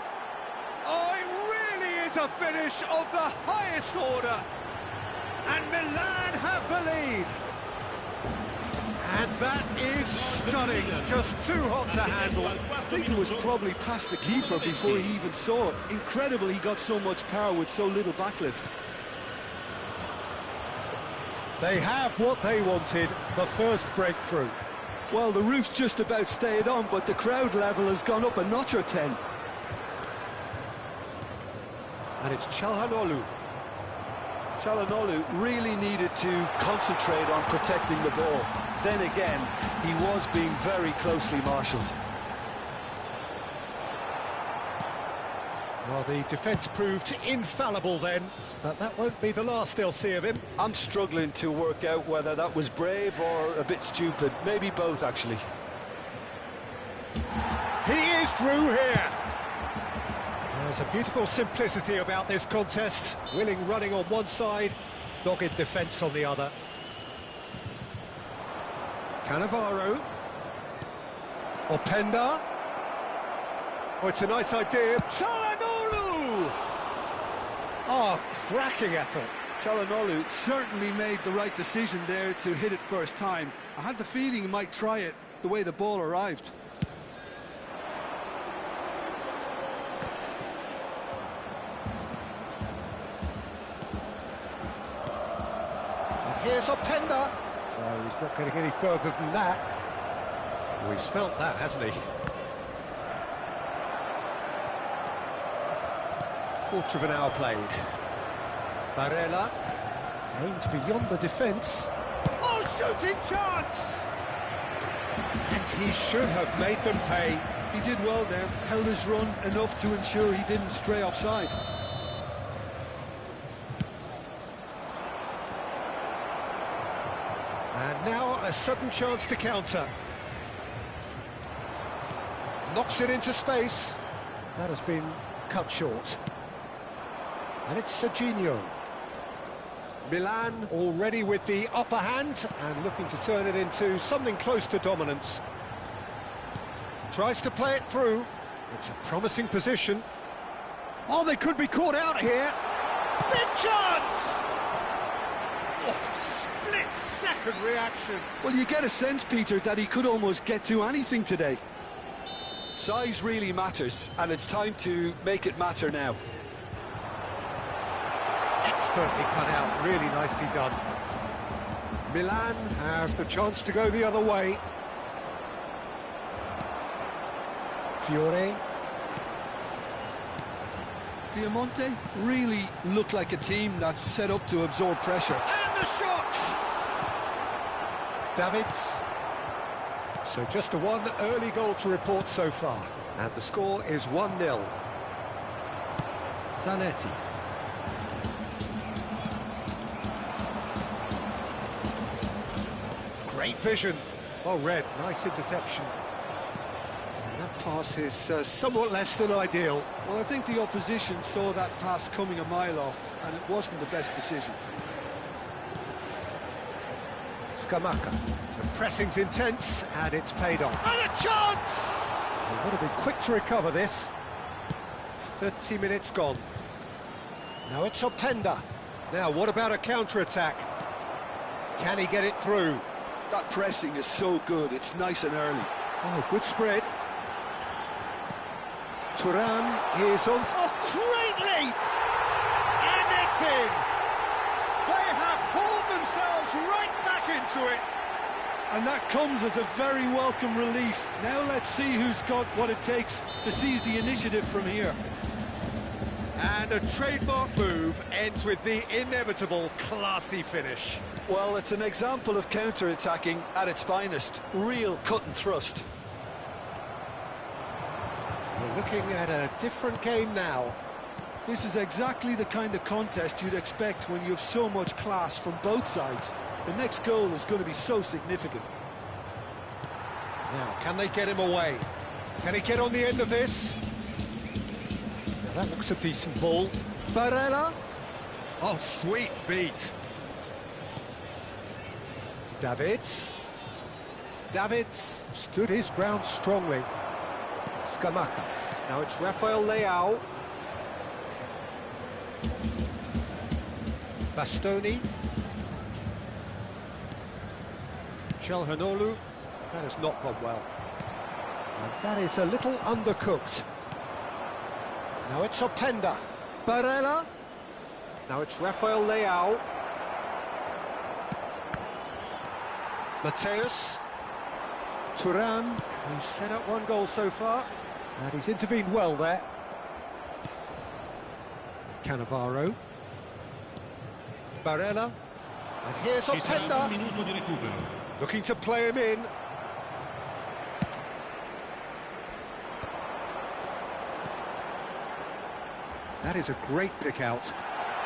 Oh, it really is a finish of the highest order. And Milan have the lead. And that is stunning, just too hot to handle. I think it was probably past the keeper before he even saw it. Incredible he got so much power with so little backlift. They have what they wanted, the first breakthrough. Well, the roof's just about stayed on, but the crowd level has gone up a notch or 10. And it's Çalhanoğlu. Çalhanoğlu really needed to concentrate on protecting the ball. Then again, he was being very closely marshalled. Well, the defence proved infallible then, but that won't be the last they'll see of him. I'm struggling to work out whether that was brave or a bit stupid. Maybe both, actually. He is through here. There's a beautiful simplicity about this contest. Willing running on one side, dogged defence on the other. Cannavaro. Openda. Oh, it's a nice idea. Çalhanoğlu! Oh, cracking effort. Çalhanoğlu certainly made the right decision there to hit it first time. I had the feeling he might try it the way the ball arrived. And here's Openda. No, he's not getting any further than that. Oh, he's felt that, hasn't he? Quarter of an hour played. Barella aimed beyond the defence. Oh, shooting chance! And he should have made them pay. He did well there, held his run enough to ensure he didn't stray offside. And now a sudden chance to counter. Knocks it into space. That has been cut short. And it's Serginho. Milan already with the upper hand and looking to turn it into something close to dominance. Tries to play it through. It's a promising position. Oh, they could be caught out here. Big chance! Oh, split-second reaction. Well, you get a sense, Peter, that he could almost get to anything today. Size really matters, and it's time to make it matter now. Expertly cut out, really nicely done. Milan have the chance to go the other way. Fiore. Diamante really look like a team that's set up to absorb pressure. And the shot! Davids. So just the one early goal to report so far. And the score is 1-0. Zanetti. Great vision. Well read, nice interception. And that pass is somewhat less than ideal. Well, I think the opposition saw that pass coming a mile off, and it wasn't the best decision. Scamacca. The pressing's intense, and it's paid off. And a chance! They would have been quick to recover this. 30 minutes gone. Now it's Openda. Now, what about a counter-attack? Can he get it through? That pressing is so good, it's nice and early. Oh, good spread. Turan is on. Oh, great leap! And it's in! right back into it. And that comes as a very welcome relief. Now let's see who's got what it takes to seize the initiative from here. And a trademark move ends with the inevitable classy finish. Well, it's an example of counter-attacking at its finest. Real cut and thrust. We're looking at a different game now. This is exactly the kind of contest you'd expect when you have so much class from both sides. The next goal is going to be so significant. Now, can they get him away? Can he get on the end of this? Now, that looks a decent ball. Barella. Oh, sweet feet. Davids stood his ground strongly. Scamacca. Now it's Rafael Leao. Bastoni. Calhanoglu. That has not gone well. And that is a little undercooked. Now it's Openda. Barella. Now it's Rafael Leao. Mateus. Thuram, who's set up one goal so far, and he's intervened well there. Cannavaro. Barella. And here's Openda. Looking to play him in. That is a great pick out.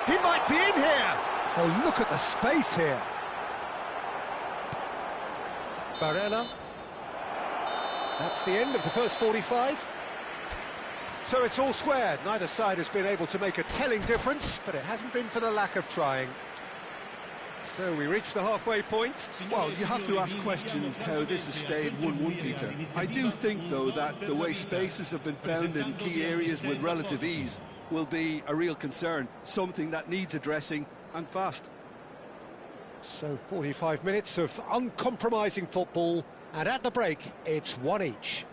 He might be in here! Oh, look at the space here. Barella. That's the end of the first 45. So it's all squared. Neither side has been able to make a telling difference, but it hasn't been for the lack of trying. So we reach the halfway point. Well, you have to ask questions how this has stayed 1-1, Peter. I do think, though, that the way spaces have been found in key areas with relative ease will be a real concern, something that needs addressing, and fast. So 45 minutes of uncompromising football, and at the break, it's one each.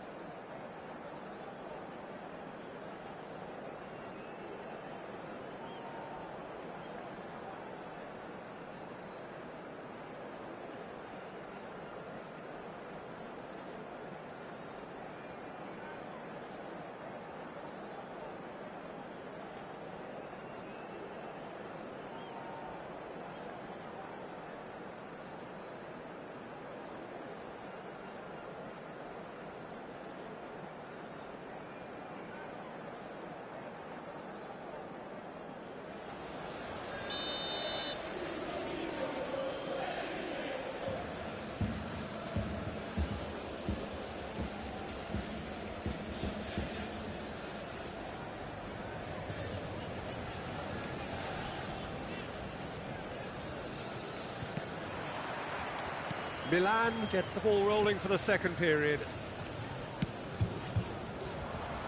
Milan get the ball rolling for the second period.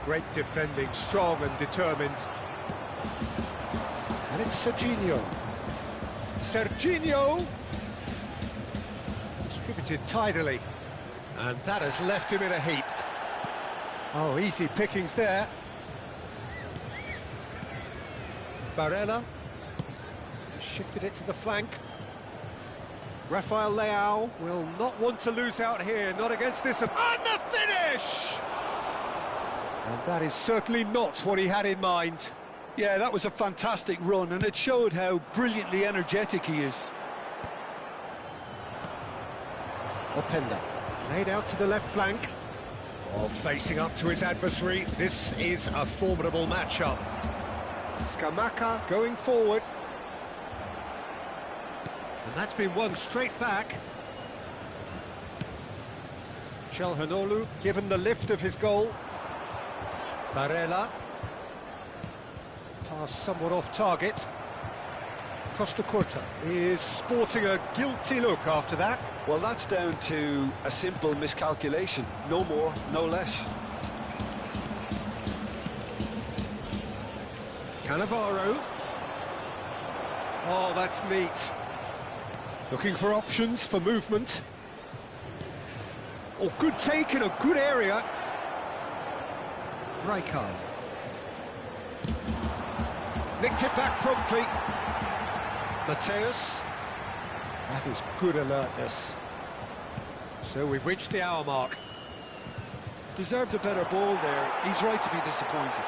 Great defending, strong and determined. And it's Serginho. Distributed tidily. And that has left him in a heap. Oh, easy pickings there. Barella. Shifted it to the flank. Rafael Leao will not want to lose out here, not against this. And the finish! And that is certainly not what he had in mind. Yeah, that was a fantastic run, and it showed how brilliantly energetic he is. Openda, played out to the left flank. Oh, facing up to his adversary. This is a formidable matchup. Scamacca going forward. And that's been won straight back. Calhanoglu given the lift of his goal. Barella. Pass somewhat off target. Costa Curta is sporting a guilty look after that. Well, that's down to a simple miscalculation. No more, no less. Cannavaro. Oh, that's neat. Looking for options for movement. Oh, good take in a good area. Rijkaard. Nicked it back promptly. Mateus. That is good alertness. So we've reached the hour mark. Deserved a better ball there. He's right to be disappointed.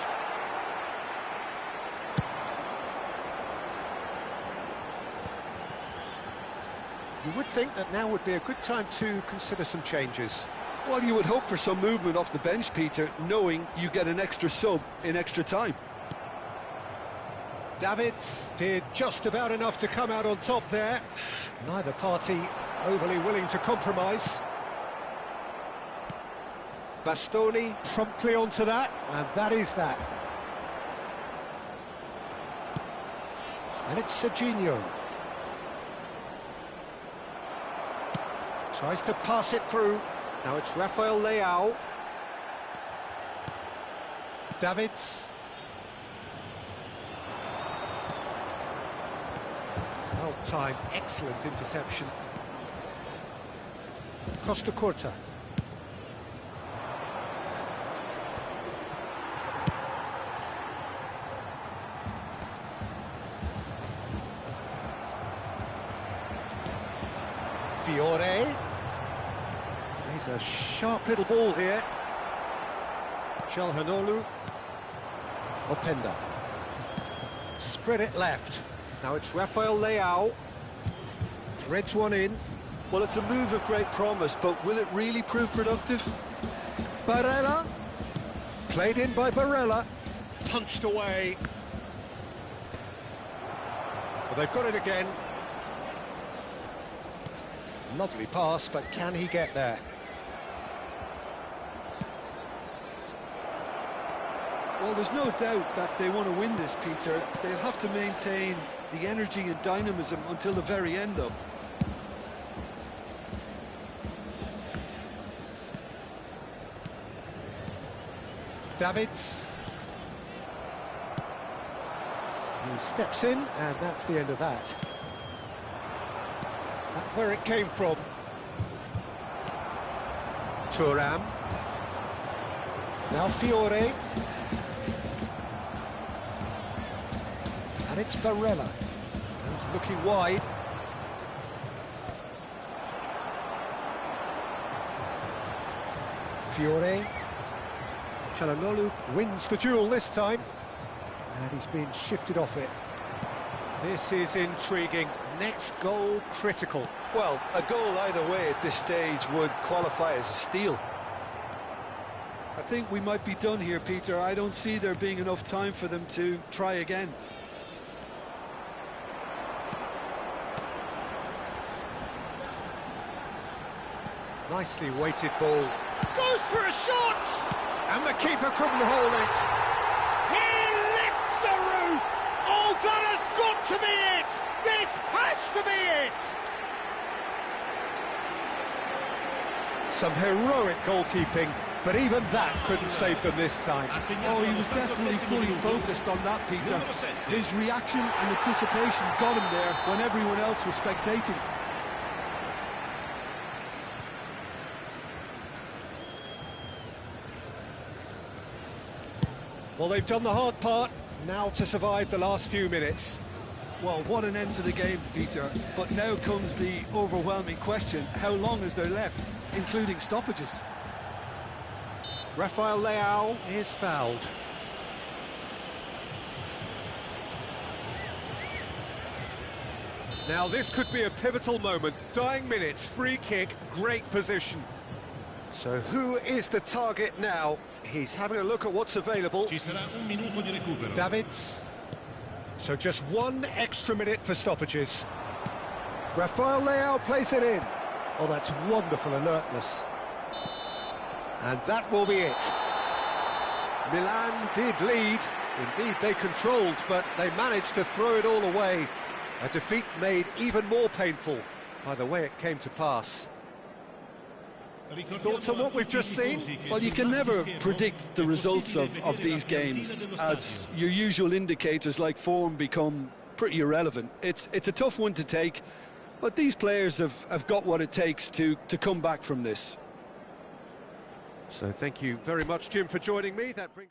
You would think that now would be a good time to consider some changes. Well, you would hope for some movement off the bench, Peter, knowing you get an extra sub in extra time. Davids did just about enough to come out on top there. Neither party overly willing to compromise. Bastoni promptly onto that, and that is that. And it's Serginho. Tries to pass it through. Now it's Rafael Leao. Davids. Well timed, excellent interception. Costa Curta. Fiore. He's a sharp little ball here. Calhanoglu. Openda. Spread it left. Now it's Rafael Leao. Threads one in. Well, it's a move of great promise, but will it really prove productive? Barella. Played in by Barella. Punched away. Well, they've got it again. Lovely pass, but can he get there? Well, there's no doubt that they want to win this, Peter. They'll have to maintain the energy and dynamism until the very end, though. Davids. He steps in, and that's the end of that. That's where it came from. Thuram. Now Fiore. And it's Barella. Who's looking wide. Fiore. Calhanoglu wins the duel this time. And he's been shifted off it. This is intriguing. Next goal critical. Well, a goal either way at this stage would qualify as a steal. I think we might be done here, Peter. I don't see there being enough time for them to try again. Nicely weighted ball. Goes for a shot! And the keeper couldn't hold it. He lifts the roof! Oh, that has got to be it! This has to be it! Some heroic goalkeeping, but even that couldn't save them this time. Oh, he was definitely fully focused on that, Peter. His reaction and anticipation got him there when everyone else was spectating. Well, they've done the hard part, now to survive the last few minutes. Well, what an end to the game, Peter. But now comes the overwhelming question, how long is there left, including stoppages? Rafael Leao is fouled. Now this could be a pivotal moment. Dying minutes, free kick, great position. So who is the target now? He's having a look at what's available. Davids. So just one extra minute for stoppages. Rafael Leao plays it in. Oh, that's wonderful alertness. And that will be it. Milan did lead. Indeed, they controlled, but they managed to throw it all away. A defeat made even more painful by the way it came to pass. Thoughts on what we've just seen? Well, you can never predict the results of these games, as your usual indicators like form become pretty irrelevant. It's a tough one to take, but these players have got what it takes to come back from this. So thank you very much, Jim, for joining me. That brings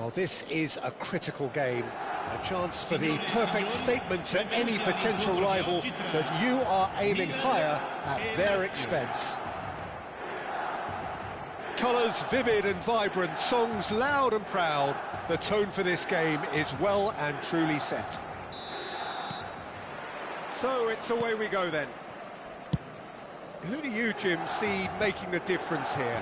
Well, this is a critical game. A chance for the perfect statement to any potential rival that you are aiming higher at their expense. Colours vivid and vibrant, songs loud and proud. The tone for this game is well and truly set. So it's away we go then. Who do you, Jim, see making the difference here?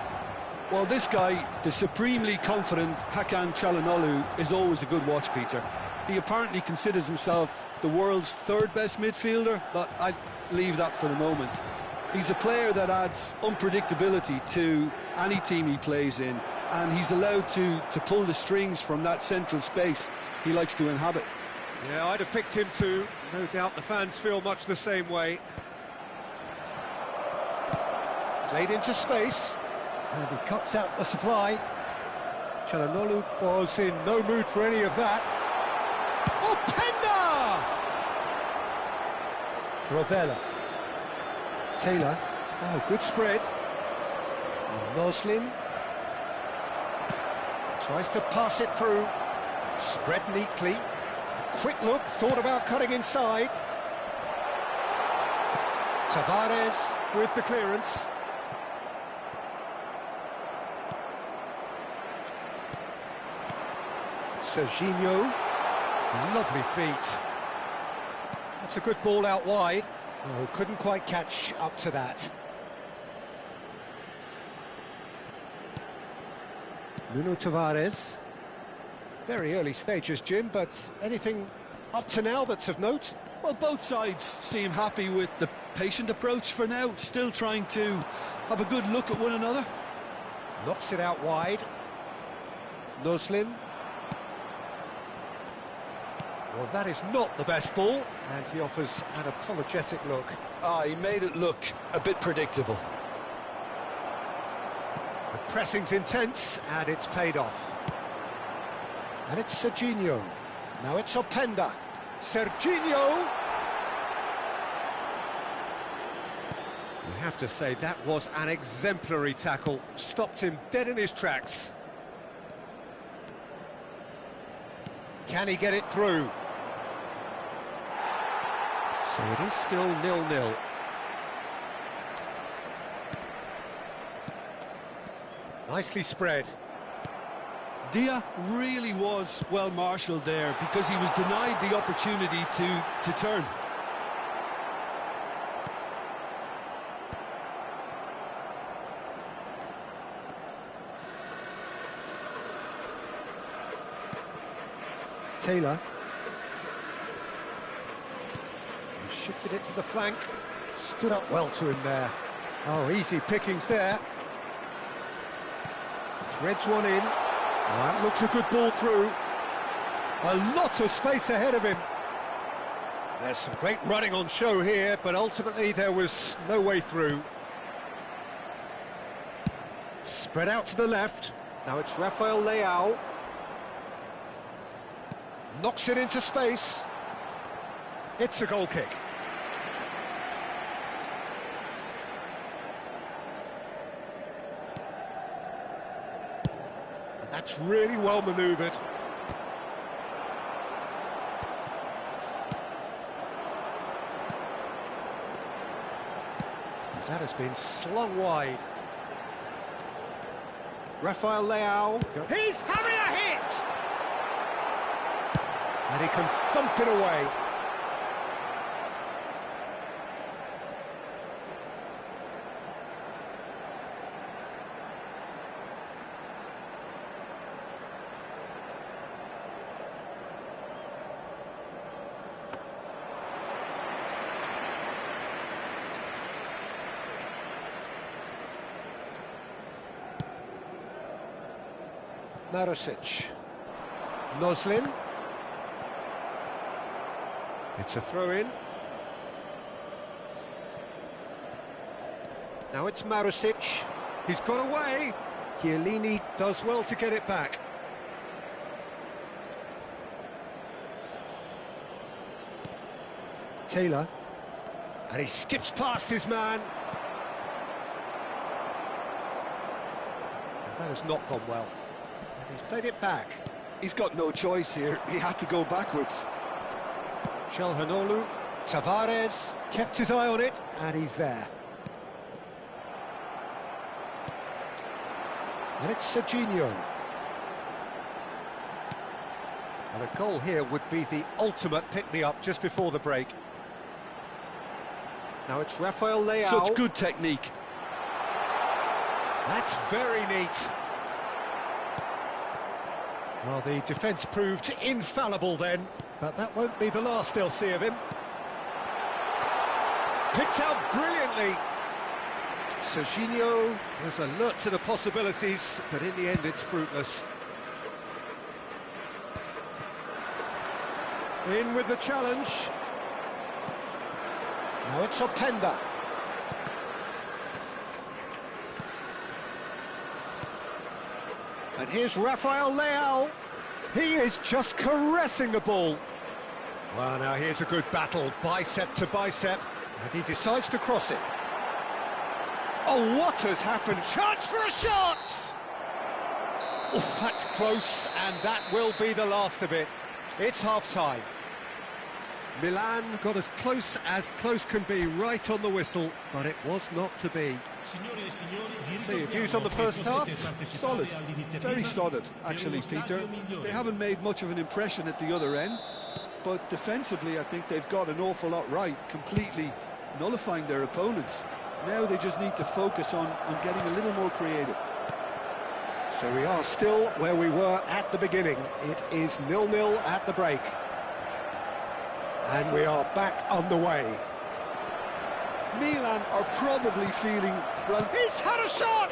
Well, this guy, the supremely confident Hakan Çalhanoğlu, is always a good watch, Peter. He apparently considers himself the world's third best midfielder, but I'd leave that for the moment. He's a player that adds unpredictability to any team he plays in, and he's allowed to pull the strings from that central space he likes to inhabit. Yeah, I'd have picked him too. No doubt the fans feel much the same way. Played into space, and he cuts out the supply. Çalhanoğlu was in no mood for any of that. Openda! Rovella. Taylor. Oh, good spread. And Noslin tries to pass it through. Spread neatly. A quick look, thought about cutting inside. Tavares with the clearance. Serginho. Lovely feet. That's a good ball out wide. Oh, couldn't quite catch up to that. Nuno Tavares. Very early stages, Jim, but anything up to now that's of note? Well, both sides seem happy with the patient approach for now, still trying to have a good look at one another. Knocks it out wide. Noslin. Well, that is not the best ball, and he offers an apologetic look. He made it look a bit predictable. The pressing's intense, and it's paid off. And it's Serginho. Now it's Openda. Serginho! You have to say that was an exemplary tackle. Stopped him dead in his tracks. Can he get it through? So it is still 0-0. Nicely spread. Dia really was well marshalled there because he was denied the opportunity to turn. Taylor. Shifted it to the flank. Stood up well to him there. Oh, easy pickings there. Threads one in. That looks a good ball through. A lot of space ahead of him. There's some great running on show here, but ultimately there was no way through. Spread out to the left. Now it's Rafael Leao. Knocks it into space. It's a goal kick. And that's really well manoeuvred. That has been slung wide. Rafael Leao. He's having a hit! And he can thump it away. Marusic. Noslin. It's a throw-in. Now it's Marusic. He's got away. Chiellini does well to get it back. Taylor. And he skips past his man. That has not gone well. And he's played it back. He's got no choice here. He had to go backwards. Calhanoglu, Tavares, kept his eye on it, and he's there. And it's Serginho. And a goal here would be the ultimate pick-me-up just before the break. Now it's Rafael Leao. Such good technique. That's very neat. Well, the defence proved infallible then, but that won't be the last they'll see of him. Picked out brilliantly. Serginho was alert to the possibilities, but in the end it's fruitless. In with the challenge. Now it's Openda. And here's Rafael Leao. He is just caressing the ball. Well, now here's a good battle, bicep to bicep, and he decides to cross it. Oh, what has happened? Chance for a shot! Oh, that's close, and that will be the last of it. It's half-time. Milan got as close can be right on the whistle, but it was not to be. So your views on the first half? Solid, very solid, actually, Peter. They haven't made much of an impression at the other end, but defensively I think they've got an awful lot right, completely nullifying their opponents. Now they just need to focus on getting a little more creative. So we are still where we were at the beginning. It is 0-0 at the break. And we are back underway. Milan are probably feeling... He's had a shot!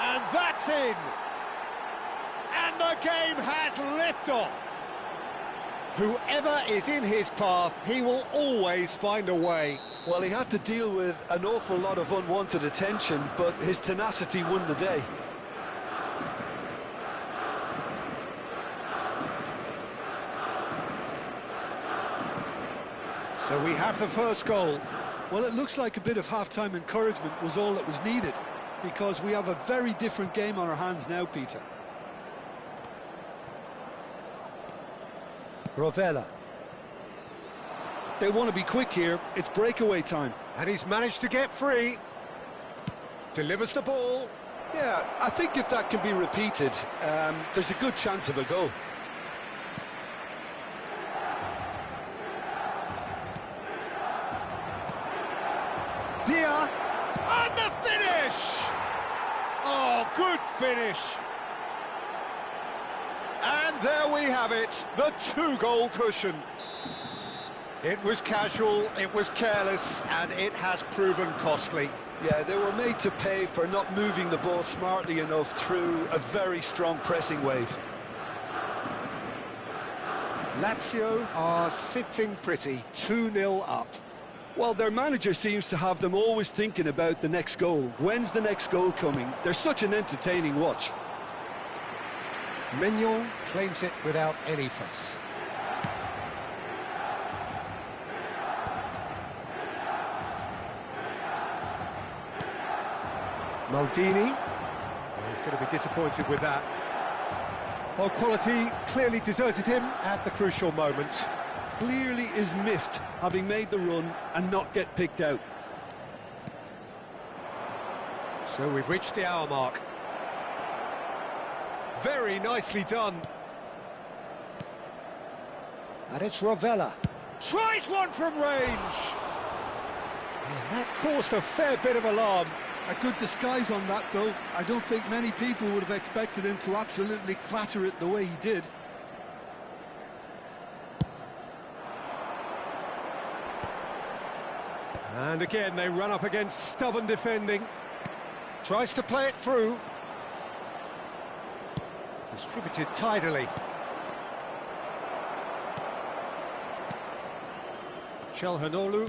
And that's in! And the game has liftoff! Whoever is in his path, he will always find a way. Well, he had to deal with an awful lot of unwanted attention, but his tenacity won the day. So we have the first goal. Well, it looks like a bit of half-time encouragement was all that was needed, because we have a very different game on our hands now, Peter. Rovella. They want to be quick here. It's breakaway time. And he's managed to get free. Delivers the ball. Yeah, I think if that can be repeated, there's a good chance of a goal. Dia, and the finish! Oh, good finish! And there we have it, the two-goal cushion. It was casual, it was careless, and it has proven costly. Yeah, they were made to pay for not moving the ball smartly enough through a very strong pressing wave. Lazio are sitting pretty, 2-0 up. Well, their manager seems to have them always thinking about the next goal. When's the next goal coming? They're such an entertaining watch. Mignon claims it without any fuss. Maldini. Oh, he's going to be disappointed with that. Well, quality clearly deserted him at the crucial moment. Clearly is miffed, having made the run and not get picked out. So we've reached the hour mark. Very nicely done. And it's Rovella. Tries one from range. And that caused a fair bit of alarm. A good disguise on that, though. I don't think many people would have expected him to absolutely clatter it the way he did. And again, they run up against stubborn defending. Tries to play it through. Distributed tidily. Calhanoglu.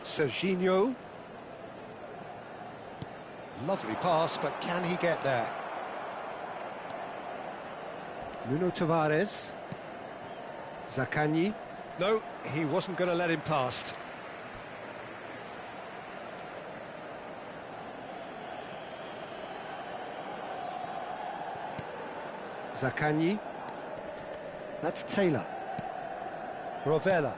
Serginho. Lovely pass, but can he get there? Nuno Tavares. Zaccagni. No, he wasn't going to let him past. Zaccagni. That's Taylor. Rovella.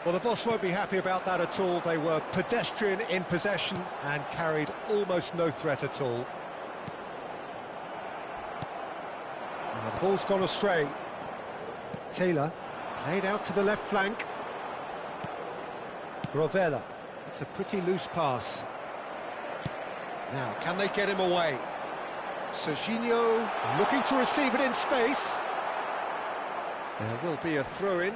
Well, the boss won't be happy about that at all. They were pedestrian in possession and carried almost no threat at all. Now, the ball's gone astray. Taylor played out to the left flank. Rovella. It's a pretty loose pass. Now, can they get him away? Serginho looking to receive it in space. There will be a throw-in.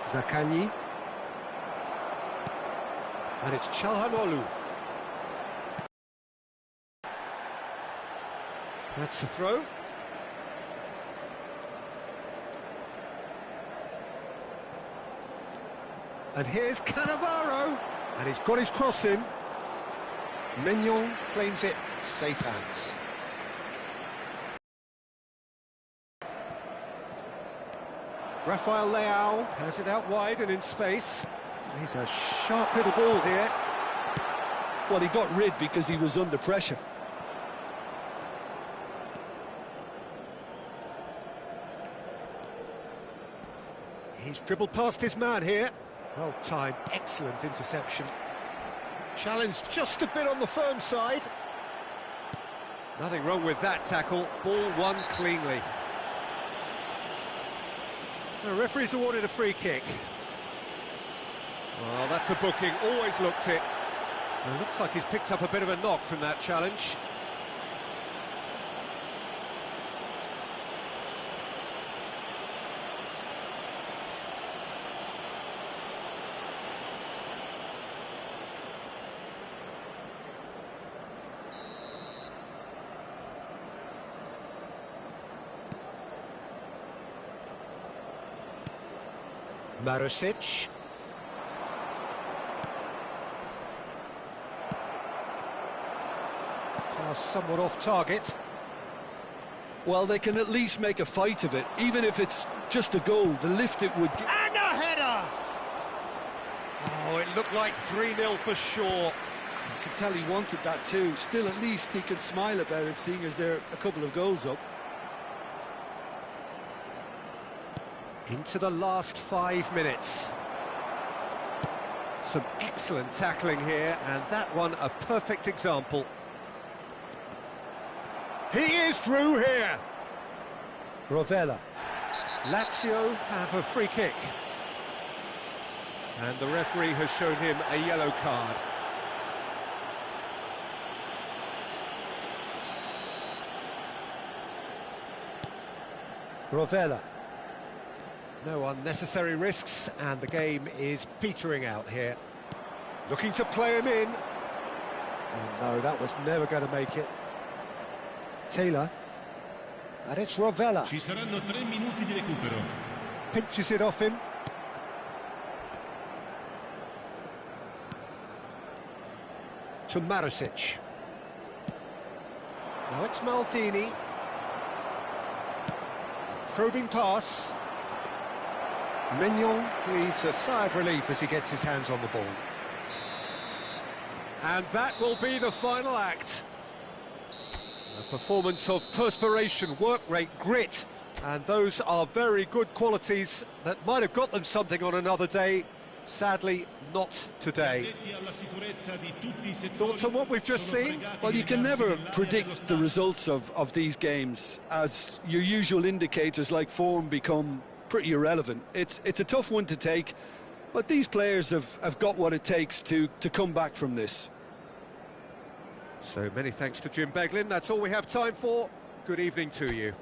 Zaccagni. And it's Çalhanoğlu. That's the throw. And here's Cannavaro. And he's got his cross in. Mignon claims it. Safe hands. Rafael Leao has it out wide and in space. He's a sharp little ball here. Well, he got rid because he was under pressure. He's dribbled past his man here. Well timed, excellent interception. Challenge just a bit on the firm side. Nothing wrong with that tackle. Ball won cleanly. The referee's awarded a free kick. Well, that's a booking, always looked it. And it looks like he's picked up a bit of a knock from that challenge. Marusic. Pass somewhat off target. Well, they can at least make a fight of it, even if it's just a goal. The lift it would get. And a header! Oh, it looked like 3-0 for sure. You can tell he wanted that too. Still, at least he can smile about it, seeing as they're a couple of goals up. Into the last 5 minutes. Some excellent tackling here, and that one a perfect example. He is through here. Rovella. Lazio have a free kick. And the referee has shown him a yellow card. Rovella. No unnecessary risks, and the game is petering out here. Looking to play him in. Oh no, that was never going to make it. Taylor. And it's Rovella. Ci saranno 3 minuti di recupero. Pinches it off him. To Marusic. Now it's Maldini. Probing pass. Mignon breathes a sigh of relief as he gets his hands on the ball. And that will be the final act. A performance of perspiration, work rate, grit, and those are very good qualities that might have got them something on another day. Sadly, not today. Thoughts on what we've just seen? Well, you can never predict the results of these games, as your usual indicators like form become pretty irrelevant. It's a tough one to take, but these players have got what it takes to come back from this. So many thanks to Jim Beglin. That's all we have time for. Good evening to you.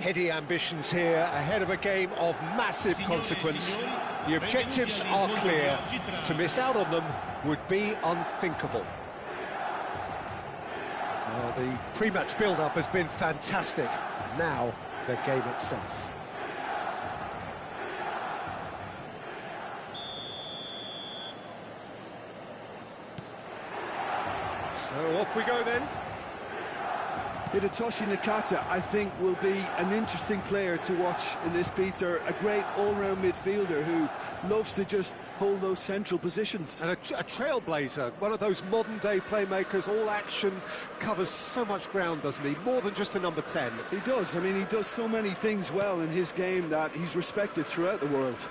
Heady ambitions here, ahead of a game of massive consequence. The objectives are clear. To miss out on them would be unthinkable. Well, the pre-match build-up has been fantastic. Now, the game itself. So off we go then. Hidetoshi Nakata, I think, will be an interesting player to watch in this, Peter. A great all-round midfielder who loves to just hold those central positions. And a trailblazer, one of those modern-day playmakers, all action, covers so much ground, doesn't he? More than just a number 10. He does. I mean, he does so many things well in his game that he's respected throughout the world.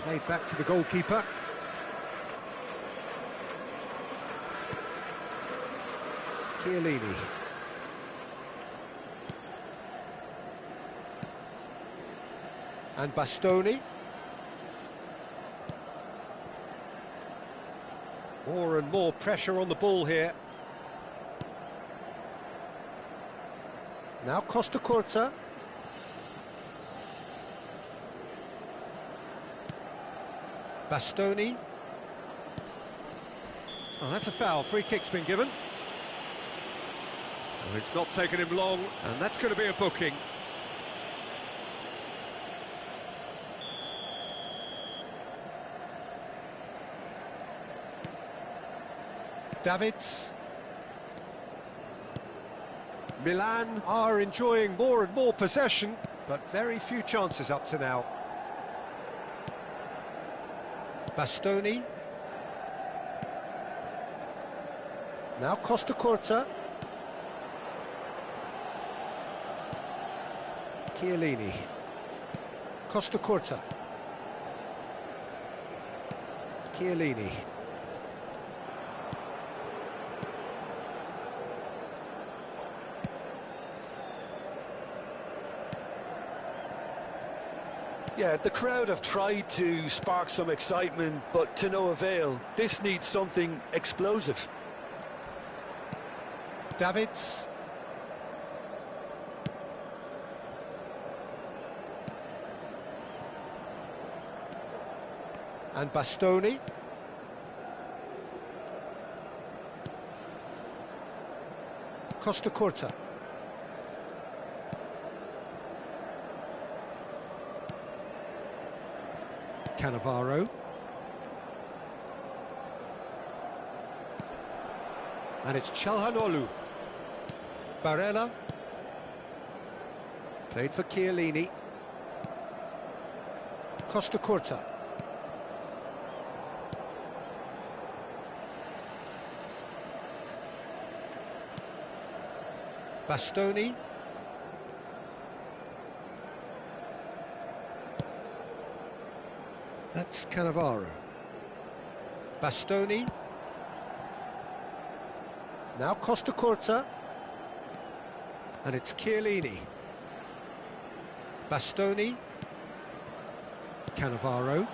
Played back to the goalkeeper. Chiellini. And Bastoni. More and more pressure on the ball here. Now Costa Curta. Bastoni. Oh, that's a foul. Free kick's been given. Oh, it's not taken him long, and that's going to be a booking. Davids. Milan are enjoying more and more possession, but very few chances up to now. Bastoni. Now Costa Curta. Chiellini. Costa Curta. Chiellini. Yeah, the crowd have tried to spark some excitement, but to no avail. This needs something explosive. Davids. And Bastoni. Costa Curta. Cannavaro. And it's Çalhanoğlu. Barella. Played for Chiellini. Costa Curta. Bastoni. That's Cannavaro. Bastoni. Now Costa Curta. And it's Chiellini. Bastoni. Cannavaro.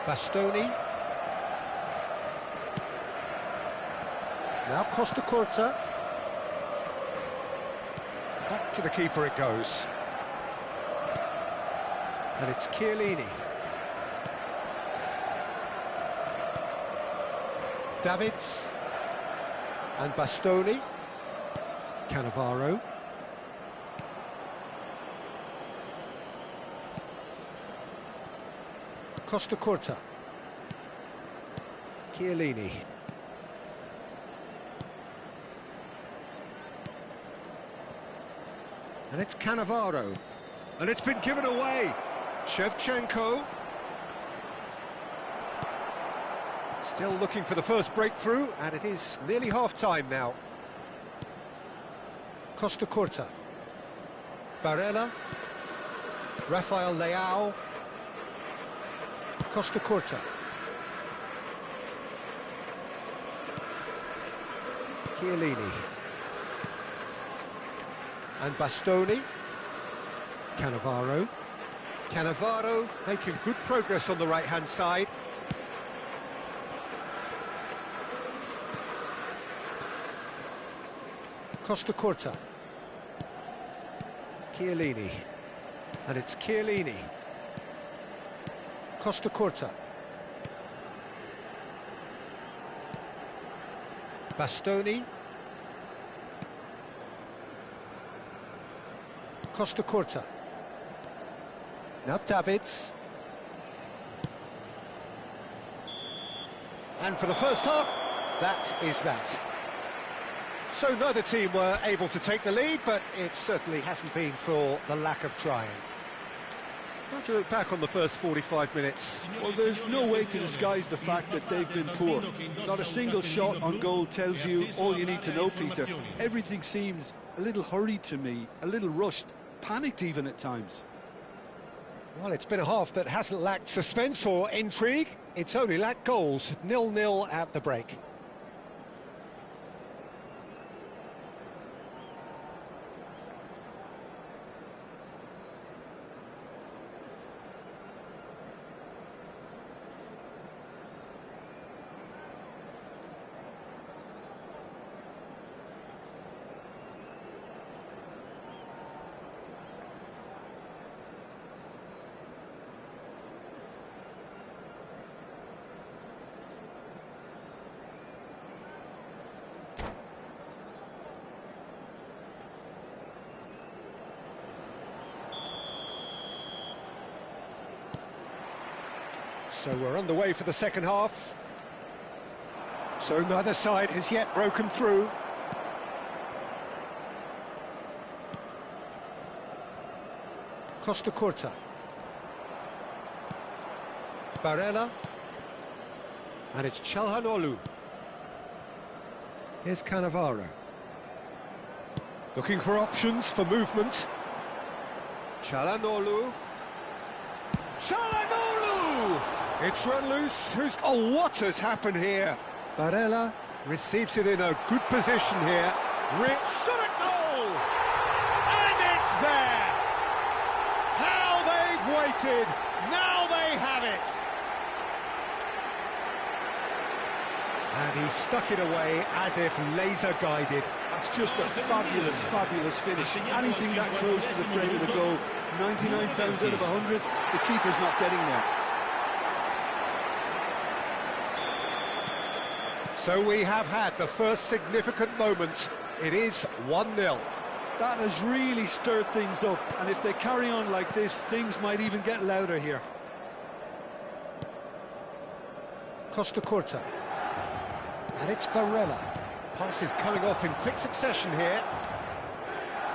Bastoni. Now Costa Curta. Back to the keeper it goes. And it's Chiellini. Davids. And Bastoni. Cannavaro. Costa Curta. Chiellini. And it's Cannavaro. And it's been given away. Shevchenko. Still looking for the first breakthrough, and it is nearly half-time now. Costa Curta. Barella. Rafael Leao. Costa Curta. Chiellini. And Bastoni. Cannavaro. Cannavaro making good progress on the right-hand side. Costa Curta. Chiellini. And it's Chiellini. Costa Curta. Bastoni. Costa Curta. Now Davids. And for the first half, that is that. So neither team were able to take the lead, but it certainly hasn't been for the lack of trying. How do you look back on the first 45 minutes? Well, there's no way to disguise the fact that they've been poor. Not a single shot on goal tells you all you need to know, Peter. Everything seems a little hurried to me, a little rushed, panicked even at times. Well, it's been a half that hasn't lacked suspense or intrigue. It's only lacked goals. 0-0 at the break. So we're underway for the second half. So neither side has yet broken through. Costa Curta. Barella. And it's Çalhanoğlu. Here's Cannavaro. Looking for options for movement. Çalhanoğlu. Çalhanoğlu! It's run loose. Oh, what has happened here? Barella receives it in a good position here. Shot at goal! And it's there! How they've waited! Now they have it! And he stuck it away as if laser-guided. That's just a fabulous, fabulous finish. Anything that close to the frame of the goal, 99 times out of 100, the keeper's not getting there. So we have had the first significant moment. It is 1-0. That has really stirred things up, and if they carry on like this, things might even get louder here. Costa Curta. And it's Barella. Passes coming off in quick succession here.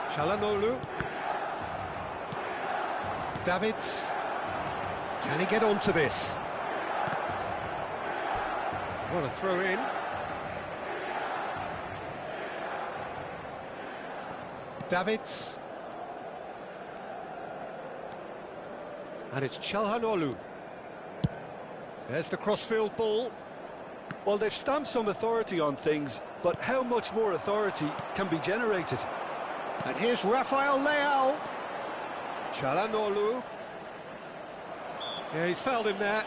Çalhanoğlu. Davids. Can he get onto this? What a throw in. Davids. And it's Çalhanoğlu. There's the crossfield ball. Well, they've stamped some authority on things, but how much more authority can be generated? And here's Rafael Leao. Çalhanoğlu. Yeah, he's fouled him there.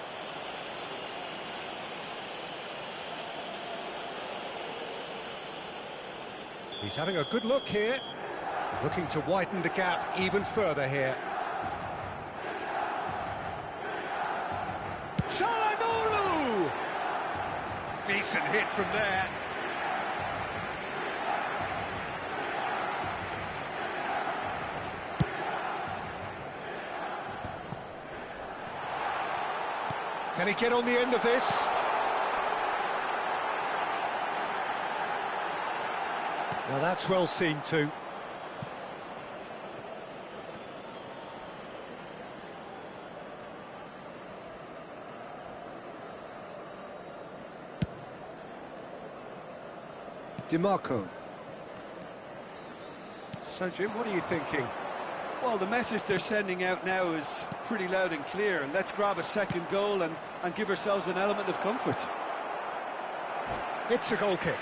He's having a good look here. Looking to widen the gap even further here. Çalhanoğlu! Decent hit from there. Can he get on the end of this? Now that's well seen too. DiMarco. So Jim, what are you thinking? Well, the message they're sending out now is pretty loud and clear. Let's grab a second goal and give ourselves an element of comfort. It's a goal kick.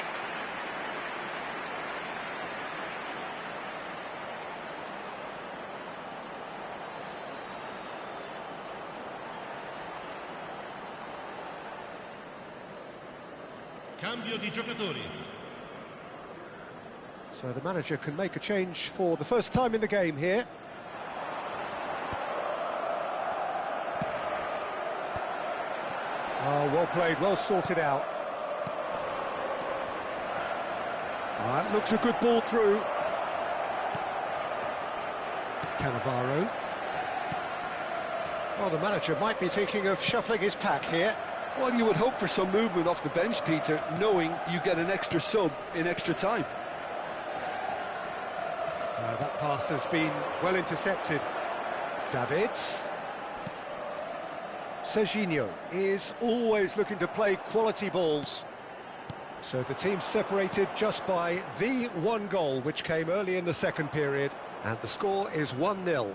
Cambio di giocatori. So the manager can make a change for the first time in the game here. Oh, well played, well sorted out. That looks a good ball through. Cannavaro. Well, the manager might be thinking of shuffling his pack here. Well, you would hope for some movement off the bench, Peter, knowing you get an extra sub in extra time. That pass has been well intercepted. Davids. Serginho is always looking to play quality balls. So the team separated just by the one goal, which came early in the second period. And the score is 1-0.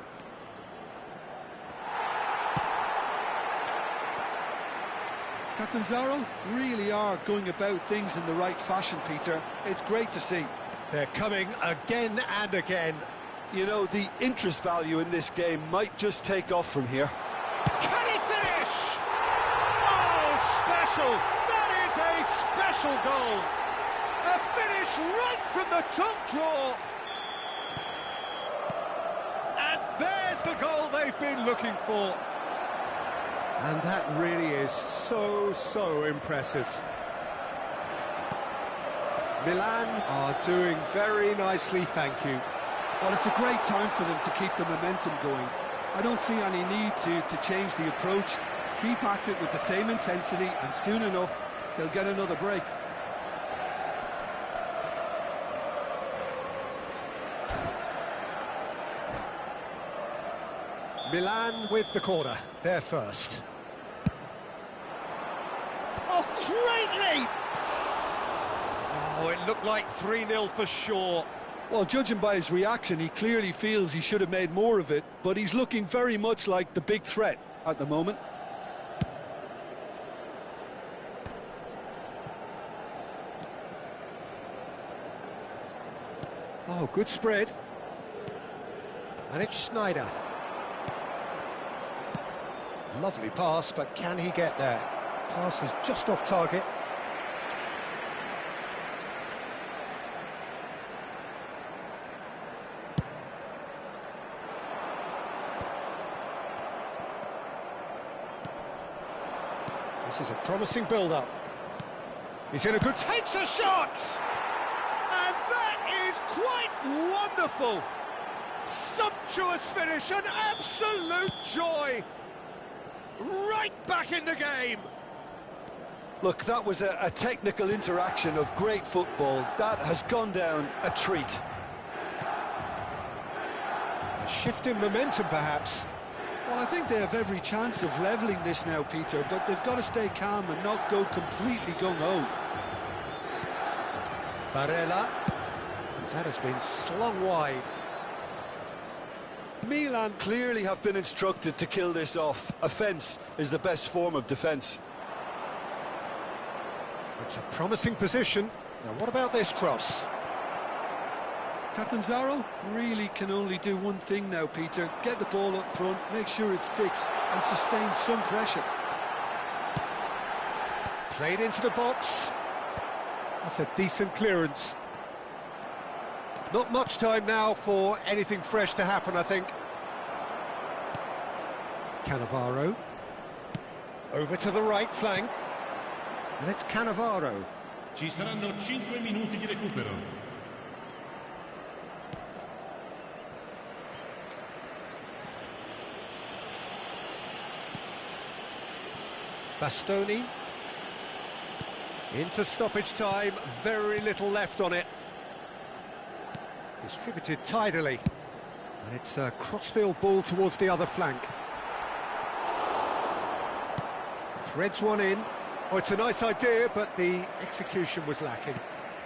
Catanzaro really are going about things in the right fashion, Peter. It's great to see. They're coming again and again. You know, the interest value in this game might just take off from here. Can he finish? Oh, special! That is a special goal! A finish right from the top draw! And there's the goal they've been looking for. And that really is so impressive. Milan are doing very nicely, thank you. Well, it's a great time for them to keep the momentum going. I don't see any need to change the approach. Keep at it with the same intensity, and soon enough, they'll get another break. Milan with the corner, they're first. Oh, great leap! Oh, it looked like 3-0 for sure. Well, judging by his reaction, he clearly feels he should have made more of it, but he's looking very much like the big threat at the moment. Oh, good spread. And it's Schneider. Lovely pass, but can he get there? Pass is just off target. This is a promising build-up. He's in a good... Takes a shot! And that is quite wonderful! Sumptuous finish, an absolute joy! Right back in the game! Look, that was a technical interaction of great football. That has gone down a treat. A shift in momentum, perhaps. Well, I think they have every chance of levelling this now, Peter, but they've got to stay calm and not go completely gung-ho. Barella. That has been slung wide. Milan clearly have been instructed to kill this off. Offence is the best form of defence. It's a promising position. Now, what about this cross? Catanzaro really can only do one thing now, Peter. Get the ball up front, make sure it sticks, and sustain some pressure. Played into the box. That's a decent clearance. Not much time now for anything fresh to happen, I think. Cannavaro. Over to the right flank. And it's Cannavaro. Ci saranno 5 minuti di recupero. Bastoni. Into stoppage time, very little left on it. Distributed tidily. And it's a crossfield ball towards the other flank. Threads one in. Oh, it's a nice idea, but the execution was lacking.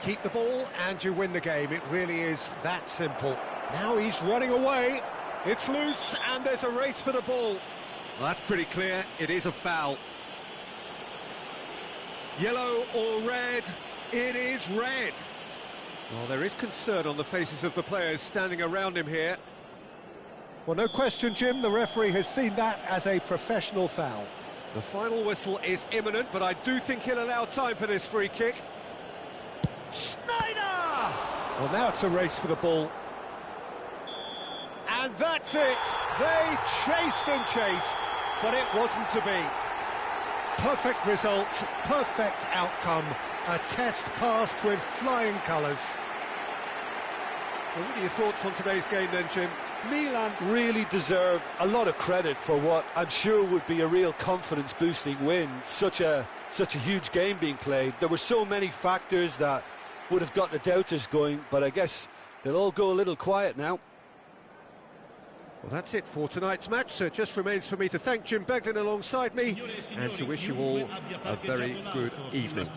Keep the ball and you win the game. It really is that simple. Now he's running away. It's loose and there's a race for the ball. Well, that's pretty clear. It is a foul. Yellow or red? It is red. Well, there is concern on the faces of the players standing around him here. Well, no question, Jim, the referee has seen that as a professional foul. The final whistle is imminent, but I do think he'll allow time for this free kick. Schneider! Well, now it's a race for the ball. And that's it! They chased and chased, but it wasn't to be. Perfect result, perfect outcome. A test passed with flying colours. Well, what are your thoughts on today's game then, Jim? Milan really deserve a lot of credit for what I'm sure would be a real confidence-boosting win. Such a huge game being played. There were so many factors that would have got the doubters going, but I guess they'll all go a little quiet now. Well, that's it for tonight's match, so it just remains for me to thank Jim Beglin alongside me and to wish you all a very good evening.